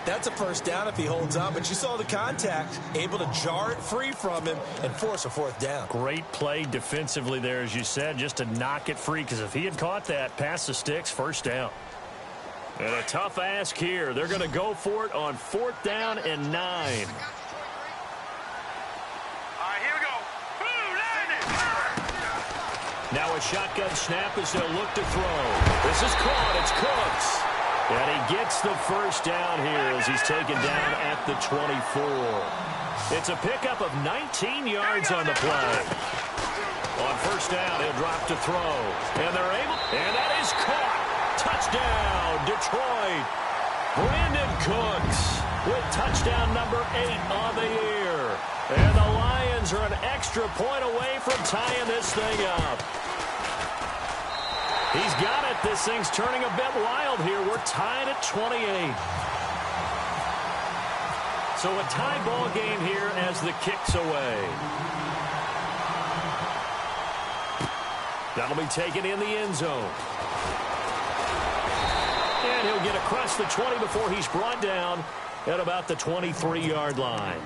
That's a first down if he holds on, but you saw the contact, able to jar it free from him and force a 4th down. Great play defensively there, as you said, just to knock it free, because if he had caught that, past the sticks, first down. And a tough ask here. They're going to go for it on 4th down and 9. Now a shotgun snap as they'll look to throw. This is caught. It's Cooks. And he gets the first down here as he's taken down at the 24. It's a pickup of 19 yards on the play. On first down, he'll drop to throw. And they're able. And that is caught. Touchdown, Detroit. Brandon Cooks with touchdown number 8 on the year. And the Lions Lions are an extra point away from tying this thing up. He's got it. This thing's turning a bit wild here. We're tied at 28. So a tie ball game here as the kick's away. That'll be taken in the end zone. And he'll get across the 20 before he's brought down at about the 23-yard line.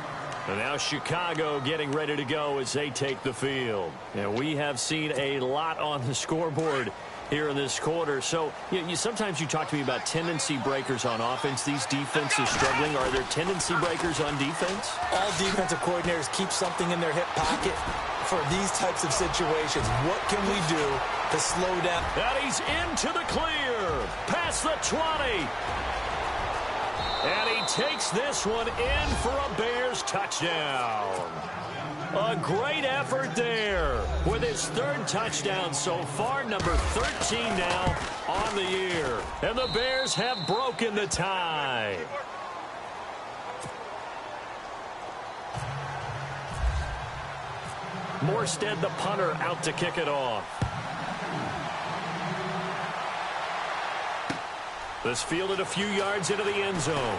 And now Chicago getting ready to go as they take the field. And we have seen a lot on the scoreboard here in this quarter. So sometimes you talk to me about tendency breakers on offense. These defenses struggling. Are there tendency breakers on defense? All defensive coordinators keep something in their hip pocket for these types of situations. What can we do to slow down? And he's into the clear. Past the 20. And he takes this one in for a Bears touchdown. A great effort there with his third touchdown so far, number 13 now on the year. And the Bears have broken the tie. Morstead, the punter, out to kick it off. This fielded a few yards into the end zone.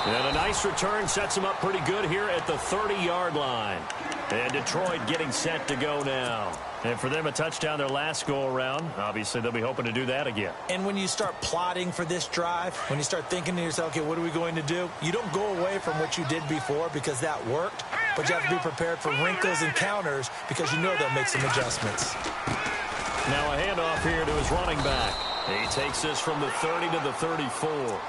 And a nice return sets him up pretty good here at the 30-yard line. And Detroit getting set to go now. And for them, a touchdown their last go-around. Obviously, they'll be hoping to do that again. And when you start plotting for this drive, when you start thinking to yourself, okay, what are we going to do? You don't go away from what you did before because that worked. But you have to be prepared for wrinkles and counters because you know they'll make some adjustments. Now a handoff here to his running back. He takes this from the 30 to the 34.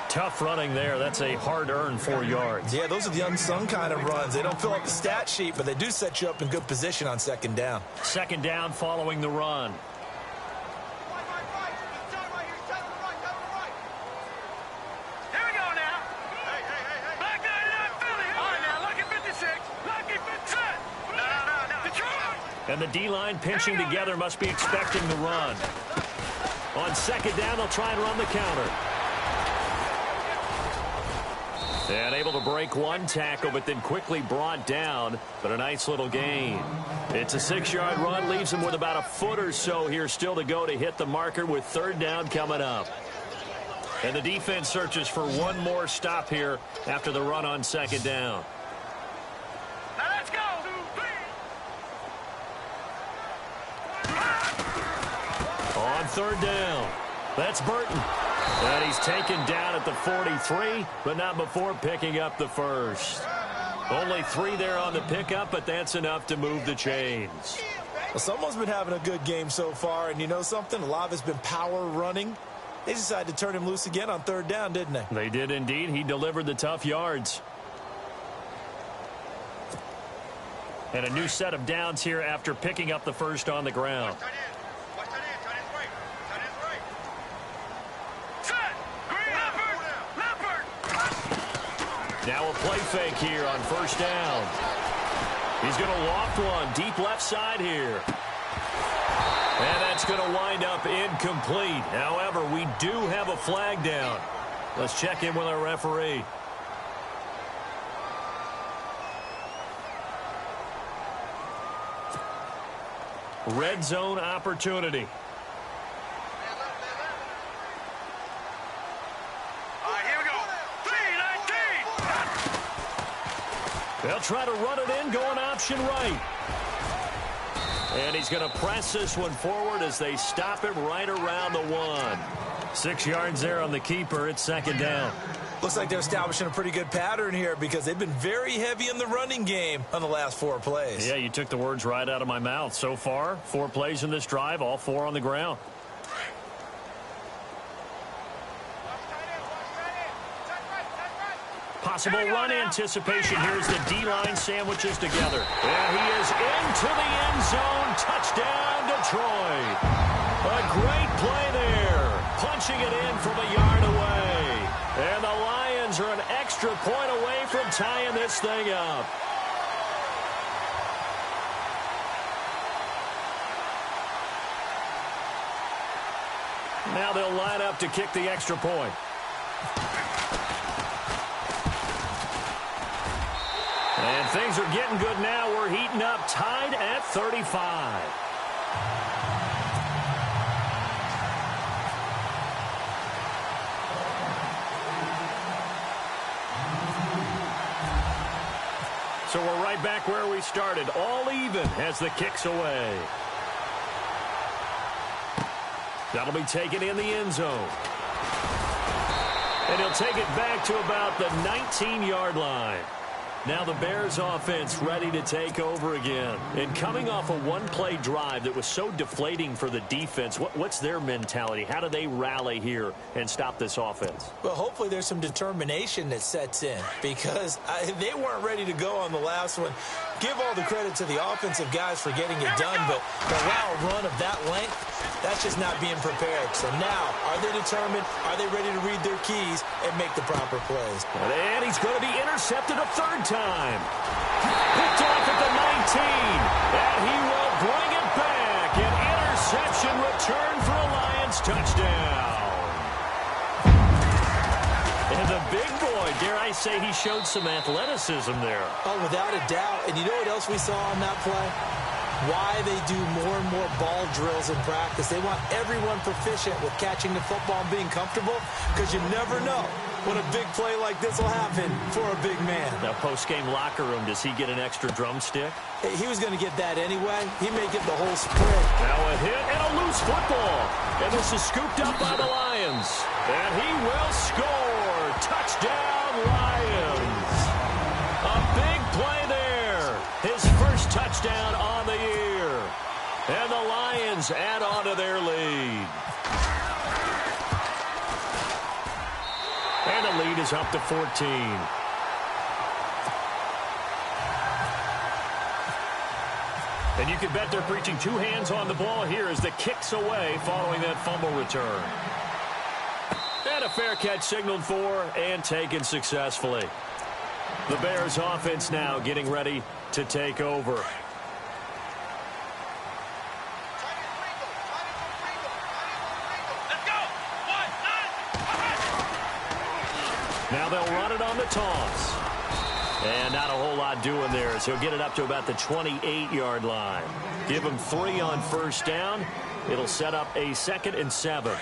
Tough running there. That's a hard-earned 4 yards. Yeah, those are the unsung kind of runs. They don't fill up the stat sheet, but they do set you up in good position on second down. Second down following the run. Here we go now. Back there in Philly. All right, now, lucky 56. Lucky 56. No. Detroit. And the D-line pinching together must be expecting the run. On second down, they'll try and run the counter. And able to break one tackle, but then quickly brought down. But a nice little gain. It's a 6-yard run, leaves him with about a foot or so here still to go to hit the marker with third down coming up. And the defense searches for one more stop here after the run on second down. Now let's go. On third down, that's Burton. And he's taken down at the 43, but not before picking up the first. Only 3 there on the pickup, but that's enough to move the chains. Well, someone's been having a good game so far, and you know something? A lot of it's been power running. They decided to turn him loose again on third down, didn't they? They did indeed. He delivered the tough yards. And a new set of downs here after picking up the first on the ground. Now a play fake here on first down. He's going to loft one deep left side here. And that's going to wind up incomplete. However, we do have a flag down. Let's check in with our referee. Red zone opportunity. They'll try to run it in, going option right. And he's going to press this one forward as they stop him right around the 1. 6 yards there on the keeper. It's second down. Looks like they're establishing a pretty good pattern here because they've been very heavy in the running game on the last 4 plays. Yeah, you took the words right out of my mouth. So far, 4 plays in this drive, all 4 on the ground. Possible run anticipation here as the D-line sandwiches together. And he is into the end zone. Touchdown, Detroit. A great play there. Punching it in from a yard away. And the Lions are an extra point away from tying this thing up. Now they'll line up to kick the extra point. things are getting good now. We're heating up, tied at 35. So we're right back where we started, all even as the kick's away. That'll be taken in the end zone. And he'll take it back to about the 19-yard line. Now the Bears offense ready to take over again. And coming off a one-play drive that was so deflating for the defense, what's their mentality? How do they rally here and stop this offense? Well, hopefully there's some determination that sets in because they weren't ready to go on the last one. Give all the credit to the offensive guys for getting it done, but to allow a run of that length, that's just not being prepared. So now, are they determined? Are they ready to read their keys and make the proper plays? And he's going to be intercepted a third time. Picked off at the 19. And he will bring it back. An interception return for a Lions touchdown. And the big boy, dare I say, he showed some athleticism there. Oh, without a doubt. And you know what else we saw on that play? Why they do more and more ball drills in practice. They want everyone proficient with catching the football and being comfortable because you never know when a big play like this will happen for a big man. Now, post-game locker room, does he get an extra drumstick? Hey, he was going to get that anyway. He may get the whole sprint. Now a hit and a loose football. And this is scooped up by the Lions. And he will score. Touchdown, Lions. A big play there. His first touchdown on the year. And the Lions add on to their lead. And the lead is up to 14. And you can bet they're preaching two hands on the ball here as the kick's away following that fumble return. And a fair catch signaled for and taken successfully. The Bears offense now getting ready to take over. Now they'll run it on the toss. And not a whole lot doing there as he'll get it up to about the 28-yard line. Give him 3 on first down. It'll set up a 2nd and 7.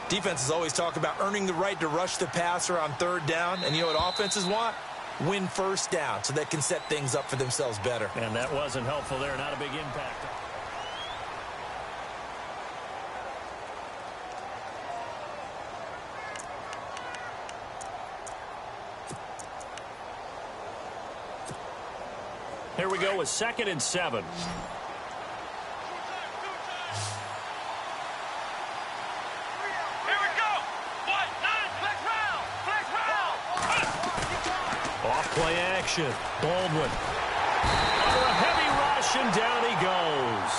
Defenses always talk about earning the right to rush the passer on third down. And you know what offenses want? Win first down so they can set things up for themselves better. And that wasn't helpful there. Not a big impact. Here we go with 2nd and 7. Off-play action. Baldwin. Under a heavy rush, and down he goes.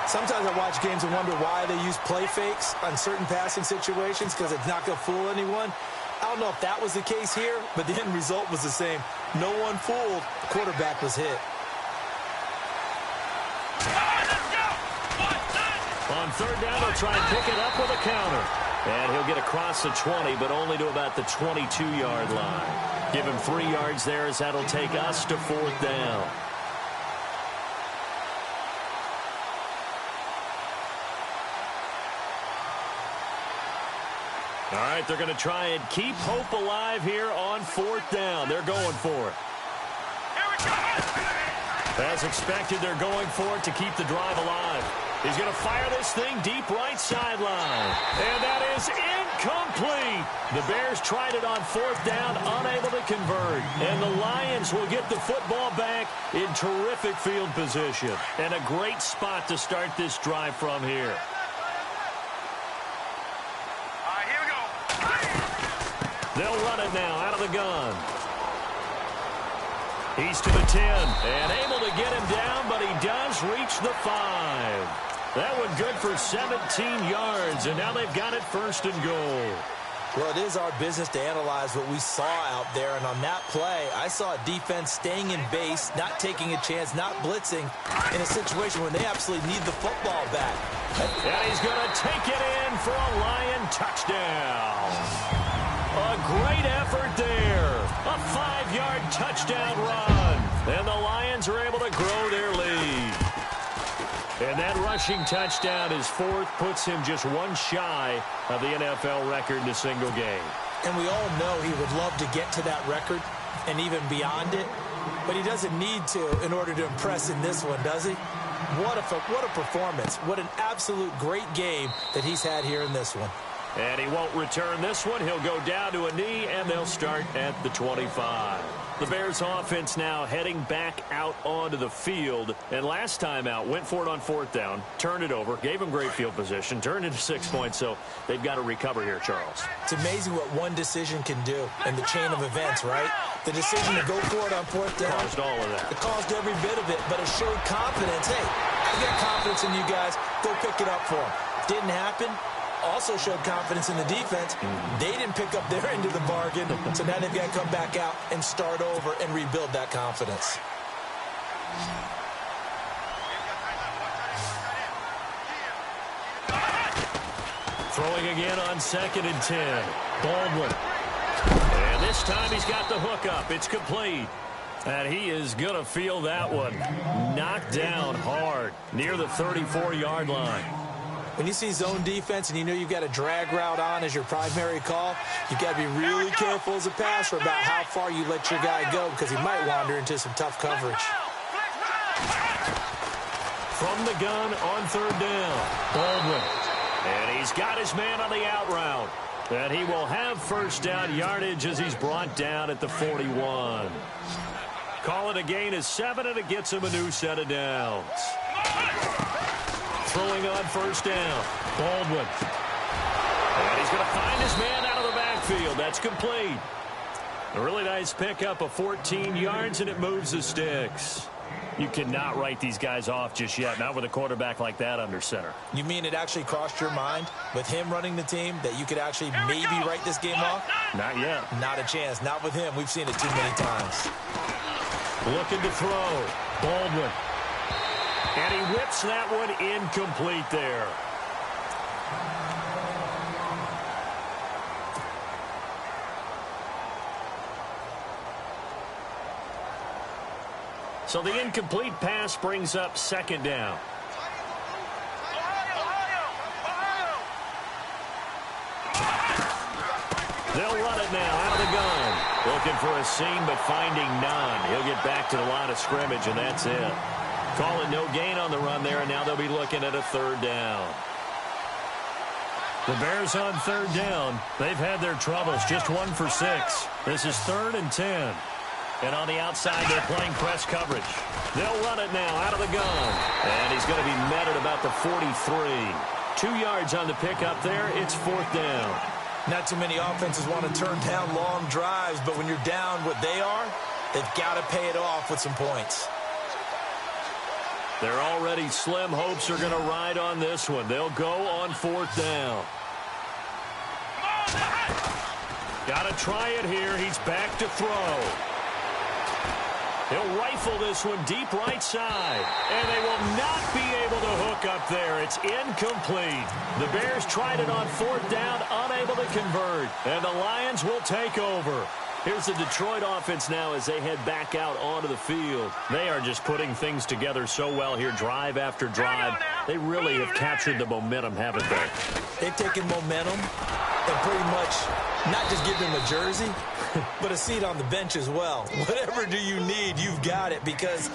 Sometimes I watch games and wonder why they use play fakes on certain passing situations because it's not going to fool anyone. I don't know if that was the case here, but the end result was the same. No one fooled. The quarterback was hit. On third down, they'll try and pick it up with a counter. And he'll get across the 20, but only to about the 22-yard line. Give him 3 yards there as that'll take us to 4th down. All right, they're going to try and keep hope alive here on 4th down. They're going for it. As expected, they're going for it to keep the drive alive. He's going to fire this thing deep right sideline. And that is incomplete. The Bears tried it on 4th down, unable to convert. And the Lions will get the football back in terrific field position. And a great spot to start this drive from here. Here we go. They'll run it now out of the gun. He's to the 10 and able to get him down, but he does reach the 5. That one good for 17 yards, and now they've got it 1st and goal. Well, it is our business to analyze what we saw out there, and on that play, I saw a defense staying in base, not taking a chance, not blitzing, in a situation where they absolutely need the football back. And he's going to take it in for a Lion touchdown. A great effort there. A 5-yard touchdown run. And to grow their lead. And that rushing touchdown, his fourth, puts him just one shy of the NFL record in a single game. And we all know he would love to get to that record and even beyond it, but he doesn't need to in order to impress in this one, does he? What a performance. What an absolute great game that he's had here in this one. And he won't return this one. He'll go down to a knee, and they'll start at the 25. The Bears offense now heading back out onto the field. And last time out, went for it on fourth down, turned it over, gave them great field position, turned into 6 points. So they've got to recover here, Charles. It's amazing what one decision can do in the chain of events, right? The decision to go for it on fourth down. Caused all of that. It caused every bit of it, but it showed confidence. Hey, I've got confidence in you guys. Go pick it up for them. Didn't happen. Also showed confidence in the defense. They didn't pick up their end of the bargain, so now they've got to come back out and start over and rebuild that confidence. Throwing again on 2nd and 10. Baldwin. And this time he's got the hook up. It's complete. And he is going to feel that one. Knocked down hard near the 34-yard line. When you see zone defense and you know you've got a drag route on as your primary call, you've got to be really careful as a passer about how far you let your guy go because he might wander into some tough coverage. From the gun on 3rd down, Baldwin. And he's got his man on the out route. And he will have first down yardage as he's brought down at the 41. Call it a gain of 7, and it gets him a new set of downs. Throwing on first down, Baldwin. And he's going to find his man out of the backfield. That's complete. A really nice pickup of 14 yards, and it moves the sticks. You cannot write these guys off just yet, not with a quarterback like that under center. You mean it actually crossed your mind with him running the team that you could actually maybe write this game off? Not yet. Not a chance. Not with him. We've seen it too many times. Looking to throw. Baldwin. And he whips that one incomplete there. So the incomplete pass brings up 2nd down. They'll run it now out of the gun. Looking for a seam, but finding none. He'll get back to the line of scrimmage, and that's it. Call it no gain on the run there, and now they'll be looking at a 3rd down. The Bears on 3rd down. They've had their troubles, just 1 for 6. This is 3rd and 10. And on the outside, they're playing press coverage. They'll run it now out of the gun. And he's going to be met at about the 43. 2 yards on the pickup there. It's 4th down. Not too many offenses want to turn down long drives, but when you're down what they are, they've got to pay it off with some points. They're already slim hopes are going to ride on this one. They'll go on 4th down. Got to try it here. He's back to throw. He'll rifle this one deep right side. And they will not be able to hook up there. It's incomplete. The Bears tried it on 4th down, unable to convert. And the Lions will take over. Here's the Detroit offense now as they head back out onto the field. They are just putting things together so well here, drive after drive. They really have captured the momentum, haven't they? They've taken momentum and pretty much not just give them a jersey, but a seat on the bench as well. Whatever do you need, you've got it, because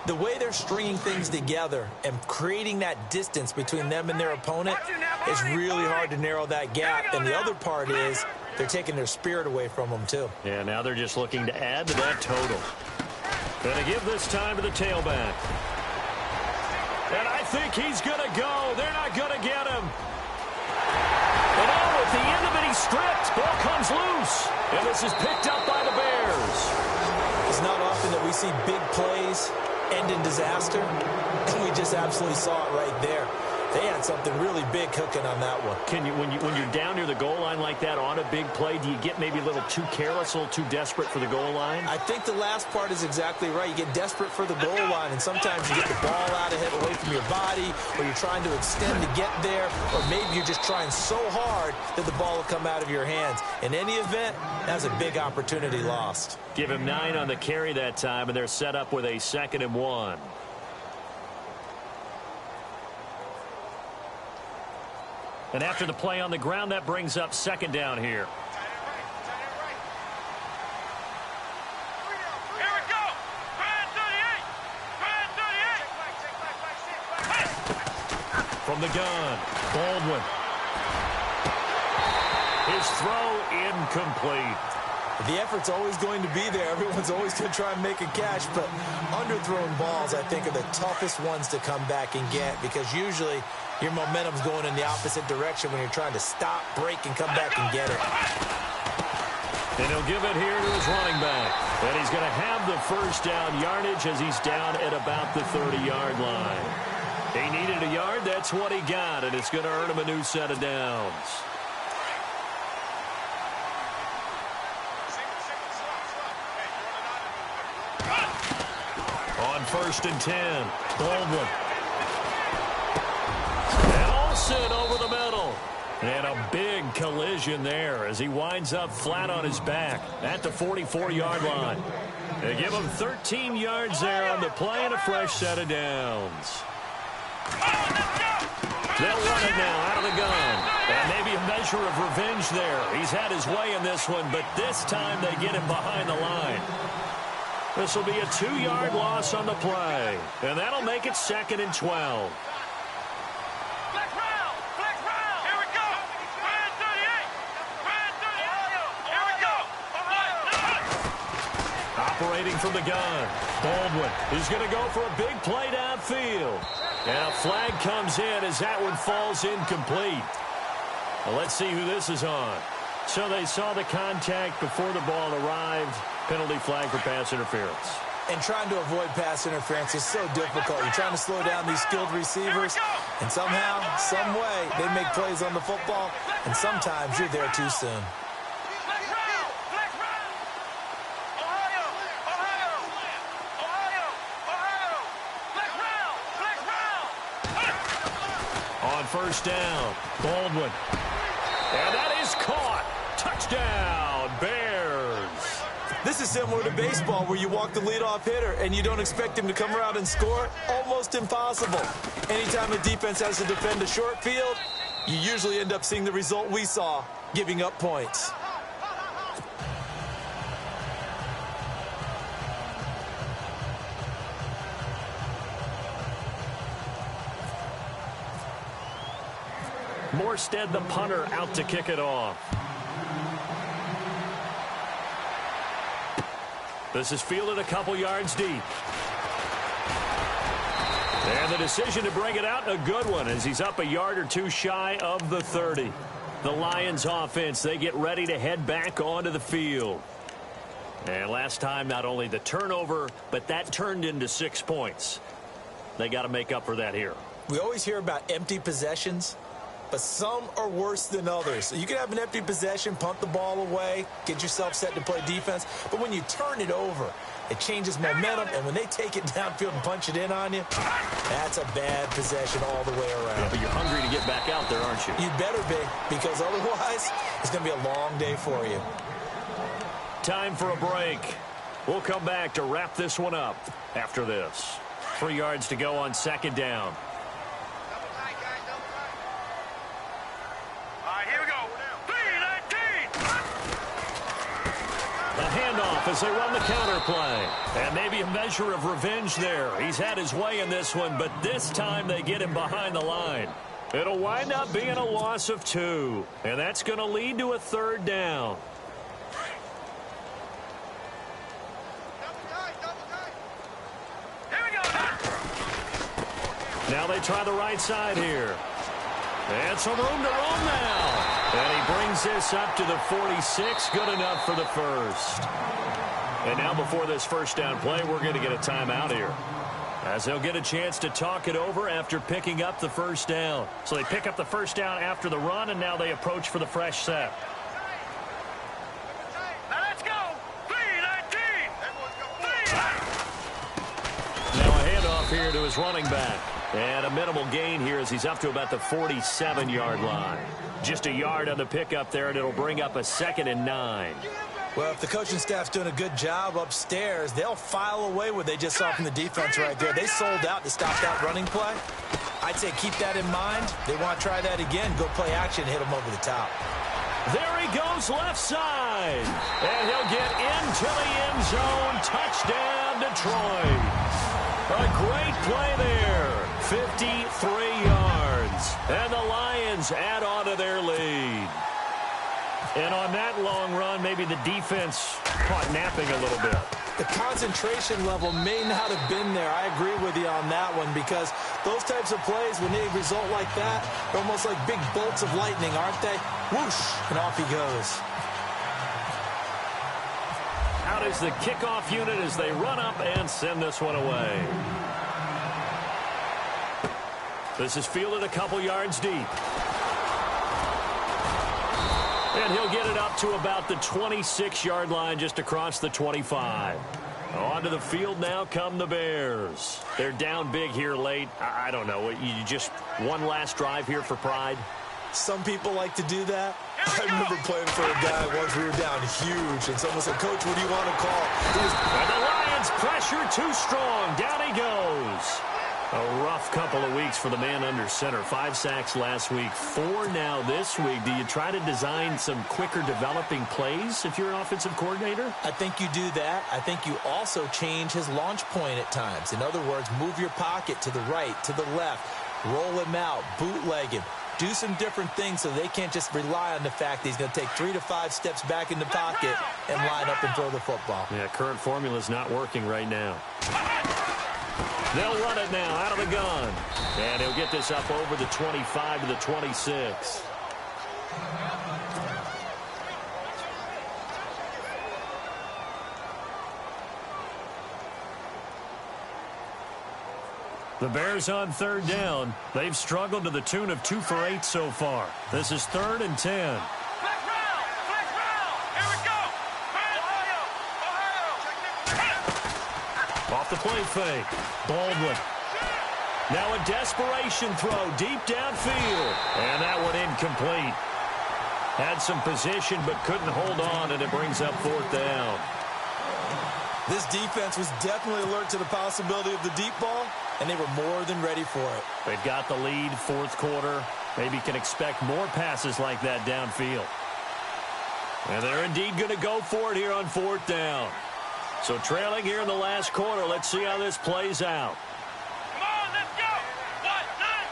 the way they're stringing things together and creating that distance between them and their opponent is really hard to narrow that gap. And the other part is they're taking their spirit away from them, too. Yeah, now they're just looking to add to that total. Going to give this time to the tailback. And I think he's going to go. They're not going to get him. And at the end of it, he's stripped. Ball comes loose. And this is picked up by the Bears. It's not often that we see big plays end in disaster. And we just absolutely saw it right there. They had something really big cooking on that one. Can you, when you're down near the goal line like that on a big play, do you get maybe a little too careless, a little too desperate for the goal line? I think the last part is exactly right. You get desperate for the goal line, and sometimes you get the ball out ahead away from your body, or you're trying to extend to get there, or maybe you're just trying so hard that the ball will come out of your hands. In any event, that's a big opportunity lost. Give him 9 on the carry that time, and they're set up with a 2nd and 1. And after the play on the ground, that brings up 2nd down here. Here we go. Brand 38. From the gun, Baldwin. His throw incomplete. The effort's always going to be there. Everyone's always going to try and make a catch, but underthrown balls, I think, are the toughest ones to come back and get, because usually your momentum's going in the opposite direction when you're trying to stop, break, and come back and get it. And he'll give it here to his running back. And he's going to have the first down yardage as he's down at about the 30-yard line. He needed a yard. That's what he got, and it's going to earn him a new set of downs. On 1st and 10, Baldwin. And Olsen over the middle. And a big collision there as he winds up flat on his back at the 44-yard line. They give him 13 yards there on the play and a fresh set of downs. They'll run it now out of the gun. And maybe a measure of revenge there. He's had his way in this one, but this time they get him behind the line. This will be a 2-yard loss on the play. And that'll make it 2nd and 12. Here we go. Brand 38. Operating from the gun, Baldwin is going to go for a big play downfield. And a flag comes in as that one falls incomplete. Well, let's see who this is on. So they saw the contact before the ball arrived. Penalty flag for pass interference. And trying to avoid pass interference is so difficult. You're trying to slow down these skilled receivers, and somehow, some way, they make plays on the football, and sometimes you're there too soon. On 1st down, Baldwin. And that is caught. Touchdown, Bears. This is similar to baseball where you walk the leadoff hitter and you don't expect him to come around and score. Almost impossible. Anytime a defense has to defend a short field, you usually end up seeing the result we saw, giving up points. Morstead, the punter, out to kick it off. This is fielded a couple yards deep. And the decision to bring it out, a good one, as he's up a yard or two shy of the 30. The Lions offense, they get ready to head back onto the field. And last time, not only the turnover, but that turned into 6 points. They got to make up for that here. We always hear about empty possessions, but some are worse than others. So you can have an empty possession, punt the ball away, get yourself set to play defense. But when you turn it over, it changes momentum. And when they take it downfield and punch it in on you, that's a bad possession all the way around. Yeah, but you're hungry to get back out there, aren't you? You'd better be, because otherwise it's going to be a long day for you. Time for a break. We'll come back to wrap this one up after this. 3 yards to go on 2nd down. As they run the counter play. And maybe a measure of revenge there. He's had his way in this one, but this time they get him behind the line. It'll wind up being a loss of 2. And that's going to lead to a 3rd down. Now they try the right side here. And some room to roam now. And he brings this up to the 46. Good enough for the first. And now before this first down play, we're going to get a timeout here. As they'll get a chance to talk it over after picking up the first down. So they pick up the first down after the run, and now they approach for the fresh set. Now let's go. 3-19. Now a handoff here to his running back. And a minimal gain here as he's up to about the 47-yard line. Just a yard on the pickup there, and it'll bring up a 2nd and 9. Well, if the coaching staff's doing a good job upstairs, they'll file away what they just saw from the defense right there. They sold out to stop that running play. I'd say keep that in mind. They want to try that again. Go play action, hit them over the top. There he goes left side. And he'll get into the end zone. Touchdown, Detroit. A great play there. 53 yards. And the Lions add on to their lead. And on that long run, maybe the defense caught napping a little bit. The concentration level may not have been there. I agree with you on that one because those types of plays, when they result like that, they're almost like big bolts of lightning, aren't they? Whoosh, and off he goes. Out is the kickoff unit as they run up and send this one away. This is fielded a couple yards deep. And he'll get it up to about the 26-yard line just across the 25. Onto the field now come the Bears. They're down big here late. I don't know. You just one last drive here for pride? Some people like to do that. I remember playing for a guy once we were down huge, and someone said, "Coach, what do you want to call?" And the Lions pressure too strong. Down he goes. A rough couple of weeks for the man under center. 5 sacks last week, 4 now this week. Do you try to design some quicker developing plays if you're an offensive coordinator? I think you do that. I think you also change his launch point at times. In other words, move your pocket to the right, to the left, roll him out, bootleg him. Do some different things so they can't just rely on the fact that he's going to take 3 to 5 steps back in the pocket and line up and throw the football. Yeah, current formula is not working right now. They'll run it now out of the gun. And he'll get this up over the 25 to the 26. The Bears on 3rd down. They've struggled to the tune of 2 for 8 so far. This is 3rd and 10. Flex round. Here we go. Ohio. Off the play fake. Baldwin. Now a desperation throw deep downfield. And that one incomplete. Had some position but couldn't hold on, and it brings up 4th down. This defense was definitely alert to the possibility of the deep ball, and they were more than ready for it. They've got the lead, 4th quarter. Maybe can expect more passes like that downfield. And they're indeed going to go for it here on 4th down. So trailing here in the last quarter, let's see how this plays out. Come on, let's go. What? None.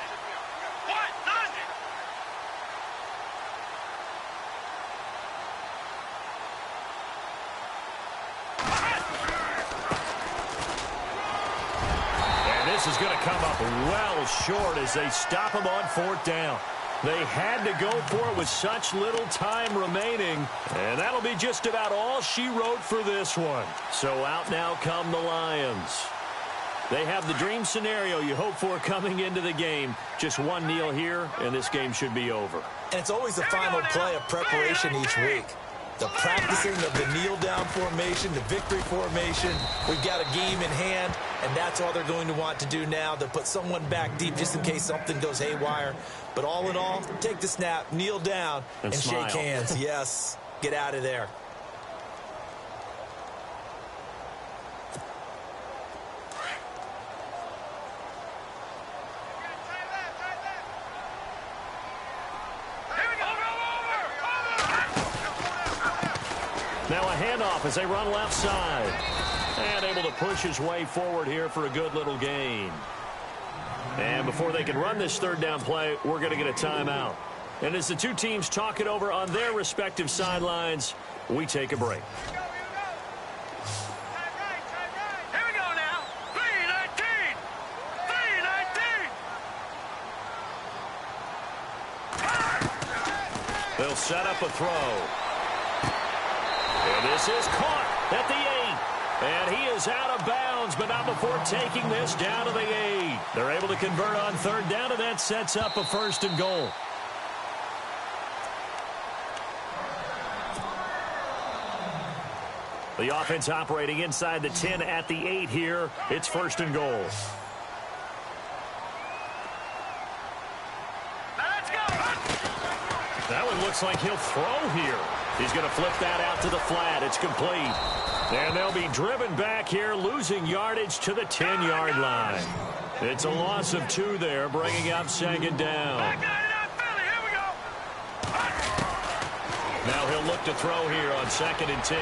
And this is going to come up well short as they stop him on 4th down. They had to go for it with such little time remaining, and that'll be just about all she wrote for this one. So out now come the Lions. They have the dream scenario you hope for coming into the game. Just one kneel here, and this game should be over. And it's always the final play of preparation each week. The practicing of the kneel-down formation, the victory formation. We've got a game in hand, and that's all they're going to want to do now. They'll put someone back deep just in case something goes haywire. But all in all, take the snap, kneel down, and shake hands. Yes, get out of there. Now a handoff as they run left side. And able to push his way forward here for a good little gain. And before they can run this 3rd down play, we're going to get a timeout. And as the two teams talk it over on their respective sidelines, we take a break. Here we go now. 3-19. 3-19. They'll set up a throw. And this is caught at the 8. And he is out of bounds, but not before taking this down to the 8. They're able to convert on third down, and that sets up a 1st and goal. The offense operating inside the 10 at the 8 here. It's 1st and goal. Let's go. That one looks like he'll throw here. He's going to flip that out to the flat. It's complete. And they'll be driven back here, losing yardage to the 10-yard line. It's a loss of 2 there, bringing up 2nd down. Now he'll look to throw here on 2nd and 10.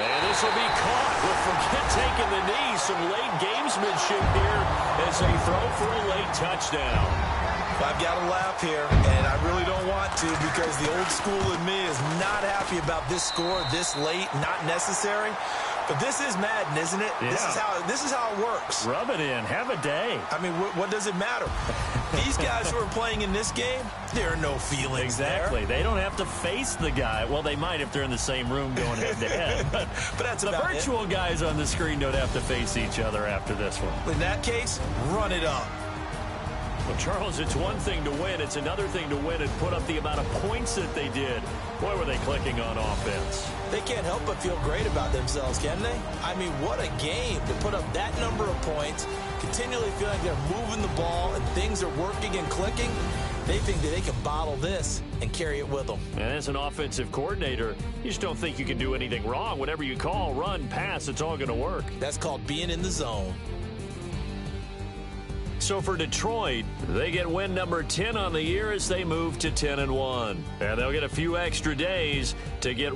And this will be caught. We'll forget taking the knee. Some late gamesmanship here as they throw for a late touchdown. I've got to laugh here, and I really don't want to because the old school in me is not happy about this score this late, not necessary. But this is Madden, isn't it? Yeah. This is how it works. Rub it in. Have a day. I mean, what does it matter? These guys who are playing in this game, there are no feelings Exactly. there. They don't have to face the guy. Well, they might if they're in the same room going head-to-head. But that's the about virtual guys on the screen don't have to face each other after this one. In that case, run it up. Well, Charles, it's one thing to win. It's another thing to win and put up the amount of points that they did. Boy, were they clicking on offense. They can't help but feel great about themselves, can they? I mean, what a game to put up that number of points, continually feeling like they're moving the ball and things are working and clicking. They think that they can bottle this and carry it with them. And as an offensive coordinator, you just don't think you can do anything wrong. Whatever you call, run, pass, it's all going to work. That's called being in the zone. So for Detroit, they get win number 10 on the year as they move to 10-1. And they'll get a few extra days to get